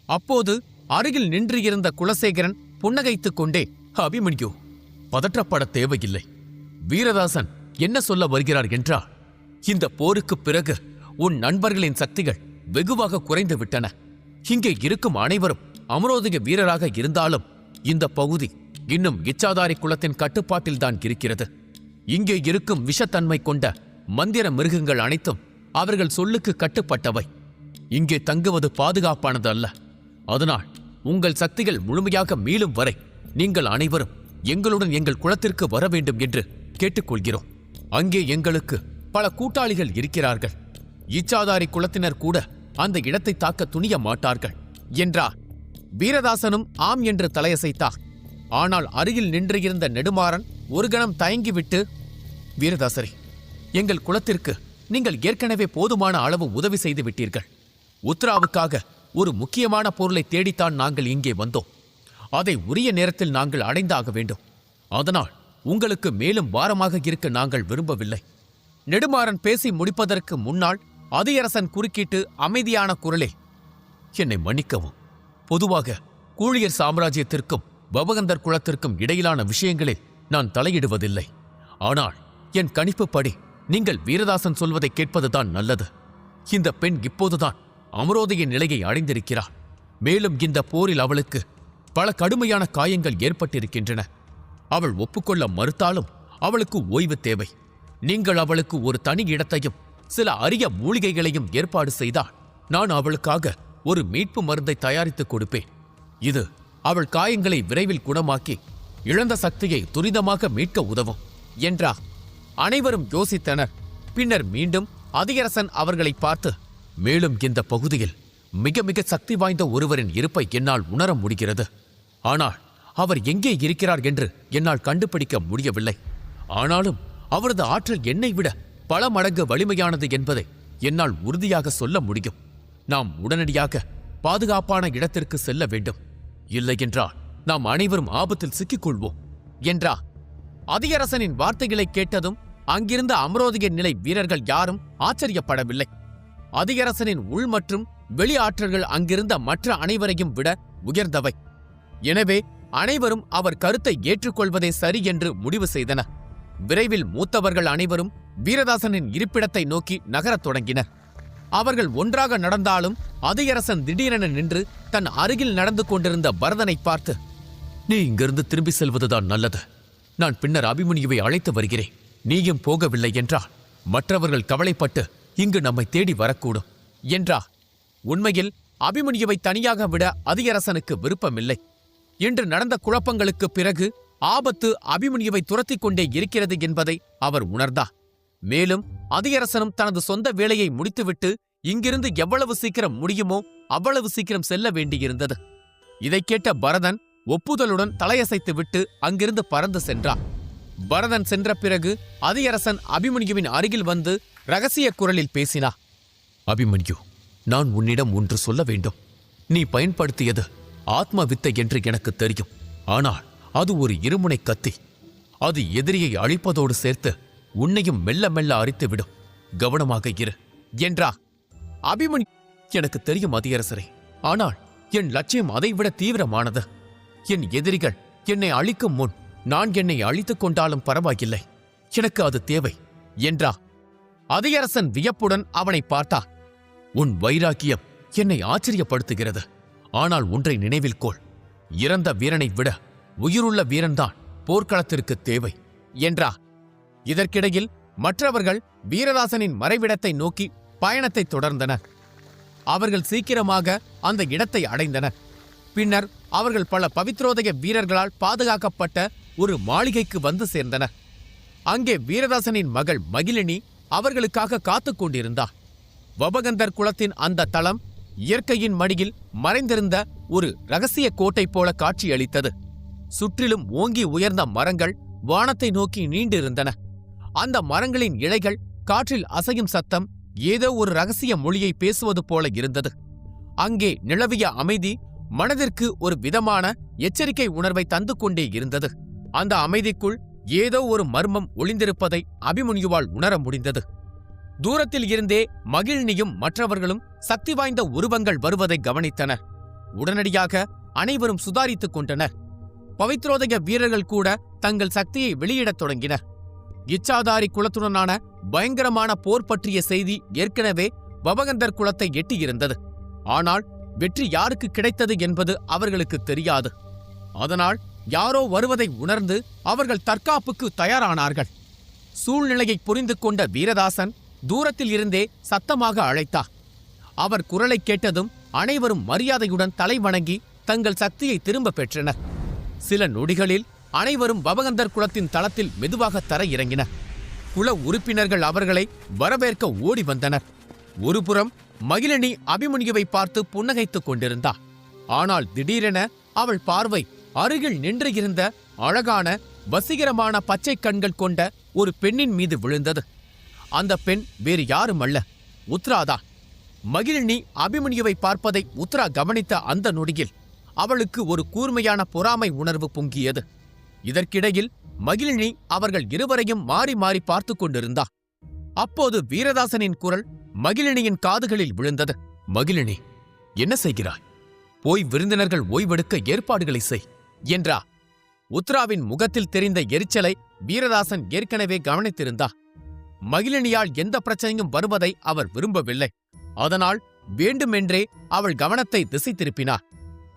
அப்போது அருகில் நின்றிருந்த குலசேகரன் புன்னகைத்துக் கொண்டே, அபிமன்யு, பதற்றப்பட தேவையில்லை. வீரதாசன் என்ன சொல்ல வருகிறார் என்றால், இந்த போருக்குப் பிறகு உன் நண்பர்களின் சக்திகள் வெகுவாக குறைந்து விட்டன. இங்கே இருக்கும் அனைவரும் அமரோதய வீரராக இருந்தாலும் இந்த பகுதி இன்னும் இச்சாதாரி குலத்தின் கட்டுப்பாட்டில்தான் இருக்கிறது. இங்கே இருக்கும் விஷத்தன்மை கொண்ட மந்திர மிருகங்கள் அனைத்தும் அவர்கள் சொல்லுக்கு கட்டுப்பட்டவை. இங்கே தங்குவது பாதுகாப்பானது அல்ல. அதனால் உங்கள் சக்திகள் முழுமையாக மீளும் வரை நீங்கள் அனைவரும் எங்களுடன் எங்கள் குலத்திற்கு வர வேண்டும் என்று கேட்டுக்கொள்கிறோம். அங்கே எங்களுக்கு பல கூட்டாளிகள் இருக்கிறார்கள். இச்சாதாரி குலத்தினர் கூட அந்த இடத்தை தாக்க துணிய மாட்டார்கள் என்றார். வீரதாசனும் ஆம் என்று தலையசைத்தார். ஆனால் அருகில் நின்றிருந்த நெடுமாறன் ஒரு கணம் தயங்கிவிட்டு, வீரதாசரே, எங்கள் குலத்திற்கு நீங்கள் ஏற்கனவே போதுமான அளவு உதவி செய்து விட்டீர்கள். உத்ராவுக்காக ஒரு முக்கியமான பொருளை தேடித்தான் நாங்கள் இங்கே வந்தோம். அதை உரிய நேரத்தில் நாங்கள் அடைந்தாக வேண்டும். அதனால் உங்களுக்கு மேலும் பாரமாக இருக்க நாங்கள் விரும்பவில்லை. நெடுமாறன் பேசி முடிப்பதற்கு முன்னால் அதியரசன் குறுக்கிட்டு அமைதியான குரலே, என்னை மன்னிக்கவும். பொதுவாக கூழியர் சாம்ராஜ்யத்திற்கும் பபகந்தர் குலத்திற்கும் இடையிலான விஷயங்களில் நான் தலையிடுவதில்லை. ஆனால் என் கணிப்புப்படி நீங்கள் வீரதாசன் சொல்வதை கேட்பதுதான் நல்லது. இந்த பெண் இப்போதுதான் அமரோதய நிலையை அடைந்திருக்கிறார். மேலும் இந்த போரில் அவளுக்கு பல கடுமையான காயங்கள் ஏற்பட்டிருக்கின்றன. அவள் ஒப்புக்கொள்ள மறுத்தாலும் அவளுக்கு ஓய்வு தேவை. நீங்கள் அவளுக்கு ஒரு தனி இடத்தையும் சில அரிய மூலிகைகளையும் ஏற்பாடு செய்தால் நான் அவளுக்காக ஒரு மீட்பு மருந்தை தயாரித்துக் கொடுப்பேன். இது அவள் காயங்களை விரைவில் குணமாக்கி இழந்த சக்தியை துரிதமாக மீட்க உதவும் என்றார். அனைவரும் யோசித்தனர். பின்னர் மீண்டும் அதியரசன் அவர்களை பார்த்து, மேலும் இந்த பகுதியில் மிக மிக சக்தி வாய்ந்த ஒருவரின் இருப்பை என்னால் உணர முடிகிறது. ஆனால் அவர் எங்கே இருக்கிறார் என்று என்னால் கண்டுபிடிக்க முடியவில்லை. ஆனாலும் அவரது ஆற்றல் என்னை விட பல மடங்கு வலிமையானது என்பதை என்னால் உறுதியாக சொல்ல முடியும். நாம் உடனடியாக பாதுகாப்பான இடத்திற்கு செல்ல வேண்டும். இல்லையென்றால் நாம் அனைவரும் ஆபத்தில் சிக்கிக்கொள்வோம் என்றார். அதியரசனின் வார்த்தைகளை கேட்டதும் அங்கிருந்த அமரோதய நிலை வீரர்கள் யாரும் ஆச்சரியப்படவில்லை. அதியரசனின் உள் மற்றும் வெளி ஆற்றல்கள் அங்கிருந்த மற்ற அனைவரையும் விட உயர்ந்தவை. எனவே அனைவரும் அவர் கருத்தை ஏற்றுக்கொள்வதே சரி என்று முடிவு செய்தனர். விரைவில் மூத்தவர்கள் அனைவரும் வீரதாசனின் இருப்பிடத்தை நோக்கி நகரத் தொடங்கினர். அவர்கள் ஒன்றாக நடந்தாலும் அதியரசன் திடீரென நின்று தன் அருகில் நடந்து கொண்டிருந்த பரதனை பார்த்து, நீ இங்கிருந்து திரும்பி செல்வதுதான் நல்லது. நான் பின்னர் அபிமன்யுவை அழைத்து வருகிறேன். நீயும் போகவில்லை என்றால் மற்றவர்கள் கவலைப்பட்டு இங்கு நம்மை தேடி வரக்கூடும் என்றார். உண்மையில் அபிமன்யுவை தனியாக விட அதியரசனுக்கு விருப்பமில்லை. இன்று நடந்த குழப்பங்களுக்குப் பிறகு ஆபத்து அபிமன்யுவை துரத்திக் கொண்டே இருக்கிறது என்பதை அவர் உணர்ந்தார். மேலும் அதியரசனும் தனது சொந்த வேலையை முடித்துவிட்டு இங்கிருந்து எவ்வளவு சீக்கிரம் முடியுமோ அவ்வளவு சீக்கிரம் செல்ல வேண்டியிருந்தது. இதைக் கேட்ட பரதன் ஒப்புதலுடன் தலையசைத்துவிட்டு அங்கிருந்து பறந்து சென்றார். பரதன் சென்ற பிறகு அதியரசன் அபிமன்யுவின் அருகில் வந்து ரகசிய குரலில் பேசினார். அபிமன்யு, நான் உன்னிடம் ஒன்று சொல்ல வேண்டும். நீ பயன்படுத்தியது ஆத்ம வித்தை என்று எனக்கு தெரியும். ஆனால் அது ஒரு இருமுனை கத்தி. அது எதிரியை அழிப்பதோடு சேர்த்து உன்னையும் மெல்ல மெல்ல அரித்துவிடும். கவனமாக இரு என்றார். அபிமன்யு, எனக்கு தெரியும் அதியரசரே. ஆனால் என் லட்சியம் அதைவிட தீவிரமானது. என் எதிரிகள் என்னை அழிக்கும் முன் நான் என்னை அழித்துக் கொண்டாலும் பரவாயில்லை. எனக்கு அது தேவை என்றார். அதியரசன் வியப்புடன் அவனை பார்த்தான். உன் வைராக்கியம் என்னை ஆச்சரியப்படுத்துகிறது. ஆனால் ஒன்றை நினைவில் கொள், இறந்த வீரனை விட உயிருள்ள வீரன்தான் போர்க்களத்திற்கு தேவை என்றார். இதற்கிடையில் மற்றவர்கள் வீரதாசனின் மறைவிடத்தை நோக்கி பயணத்தை தொடர்ந்தனர். அவர்கள் சீக்கிரமாக அந்த இடத்தை அடைந்தனர். பின்னர் அவர்கள் பல பவித்ரோதய வீரர்களால் பாதுகாக்கப்பட்ட ஒரு மாளிகைக்கு வந்து சேர்ந்தனர். அங்கே வீரதாசனின் மகள் மகிழினி அவர்களுக்காக காத்துக் கொண்டிருந்தார். வபகந்தர் குலத்தின் அந்த தளம் இயற்கையின் மடியில் மறைந்திருந்த ஒரு இரகசிய கோட்டை போல காட்சியளித்தது. சுற்றிலும் ஓங்கி உயர்ந்த மரங்கள் வானத்தை நோக்கி நீண்டிருந்தன. அந்த மரங்களின் இலைகள் காற்றில் அசையும் சத்தம் ஏதோ ஒரு இரகசிய மொழியை பேசுவது போல இருந்தது. அங்கே நிலவிய அமைதி மனதிற்கு ஒரு விதமான எச்சரிக்கை உணர்வை தந்து கொண்டே இருந்தது. அந்த அமைதிக்குள் ஏதோ ஒரு மர்மம் ஒளிந்திருப்பதை அபிமன்யுவால் உணர முடிந்தது. தூரத்தில் இருந்தே மகிழினியும் மற்றவர்களும் சக்தி வாய்ந்த உருவங்கள் வருவதை கவனித்தனர். உடனடியாக அனைவரும் சுதாரித்துக் கொண்டனர். பவித்ரோதய வீரர்கள் கூட தங்கள் சக்தியை வெளியிடத் தொடங்கினர். இச்சாதாரி குலத்துடனான பயங்கரமான போர் பற்றிய செய்தி ஏற்கனவே வபகந்தர் குலத்தை எட்டியிருந்தது. ஆனால் வெற்றி யாருக்கு கிடைத்தது என்பது அவர்களுக்கு தெரியாது. அதனால் யாரோ வருவதை உணர்ந்து அவர்கள் தற்காப்புக்கு தயாரானார்கள். சூழ்நிலையை புரிந்து கொண்ட வீரதாசன் தூரத்தில் இருந்தே சத்தமாக அழைத்தார். அவர் குரலை கேட்டதும் அனைவரும் மரியாதையுடன் தலை வணங்கி தங்கள் சக்தியை திரும்ப பெற்றனர். சில நொடிகளில் அனைவரும் வபகந்தர் குலத்தின் தளத்தில் மெதுவாக தர இறங்கினர். குல உறுப்பினர்கள் அவர்களை வரவேற்க ஓடி வந்தனர். ஒருபுறம் மகிழினி அபிமன்யுவை பார்த்து புன்னகைத்துக் கொண்டிருந்தார். ஆனால் திடீரென அவள் பார்வை அருகில் நின்று இருந்த அழகான வசீகரமான பச்சை கண்கள் கொண்ட ஒரு பெண்ணின் மீது விழுந்தது. அந்த பெண் வேறு யாரும் அல்ல, உத்ராதான். மகிழினி அபிமன்யுவை பார்ப்பதை உத்ரா கவனித்த அந்த நொடியில் அவளுக்கு ஒரு கூர்மையான பொறாமை உணர்வு பொங்கியது. இதற்கிடையில் மகிழினி அவர்கள் இருவரையும் மாறி மாறி பார்த்து கொண்டிருந்தார். அப்போது வீரதாசனின் குரல் மகிழினியின் காதுகளில் விழுந்தது. மகிழினி, என்ன செய்கிறாய்? போய் விருந்தினர்கள் ஓய்வெடுக்க ஏற்பாடுகளை செய் என்றார். உத்ராவின் முகத்தில் தெரிந்த எரிச்சலை வீரதாசன் ஏற்கனவே கவனித்திருந்தார். மகிழினியால் எந்த பிரச்சனையும் வருவதை அவர் விரும்பவில்லை. அதனால் வேண்டுமென்றே அவள் கவனத்தை திசை திருப்பினார்.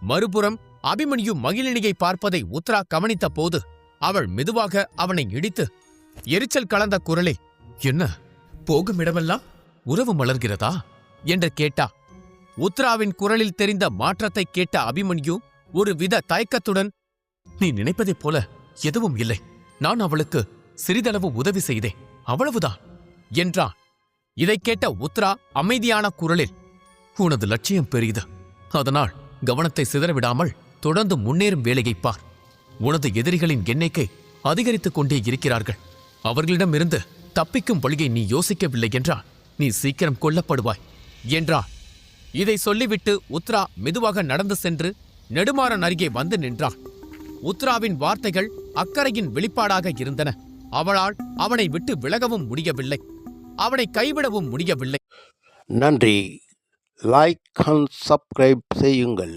மறுபுறம் அபிமன்யு மகிழினியை பார்ப்பதை உத்ரா கவனித்த போது அவள் மெதுவாக அவனை இடித்து எரிச்சல் கலந்த குரலே, என்ன போகும் இடமெல்லாம் உறவு மலர்கிறதா என்று கேட்டா. உத்ராவின் குரலில் தெரிந்த மாற்றத்தை கேட்ட அபிமன்யு ஒரு வித தயக்கத்துடன், நீ நினைப்பதைப் போல எதுவும் இல்லை, நான் அவளுக்கு சிறிதளவு உதவி செய்தேன், அவ்வளவுதான் என்றான். இதைக் கேட்ட உத்ரா அமைதியான குரலில், உனது லட்சியம் பெரியது, அதனால் கவனத்தை சிதறவிடாமல் தொடர்ந்து முன்னேறும் வேலையைப் பார். உனது எதிரிகளின் எண்ணிக்கை அதிகரித்துக் கொண்டே இருக்கிறார்கள். அவர்களிடமிருந்து தப்பிக்கும் வழியை நீ யோசிக்கவில்லை என்றால் நீ சீக்கிரம் கொல்லப்படுவாய் என்றான். இதை சொல்லிவிட்டு உத்ரா மெதுவாக நடந்து சென்று நெடுமாறன் அருகே வந்து நின்றான். உத்ராவின் வார்த்தைகள் அக்கறையின் வெளிப்பாடாக இருந்தன. அவளால் அவனை விட்டு விலகவும் முடியவில்லை, அவனை கைவிடவும் முடியவில்லை. நன்றி. லைக் அண்ட் சப்ஸ்கிரைப் செய்யுங்கள்.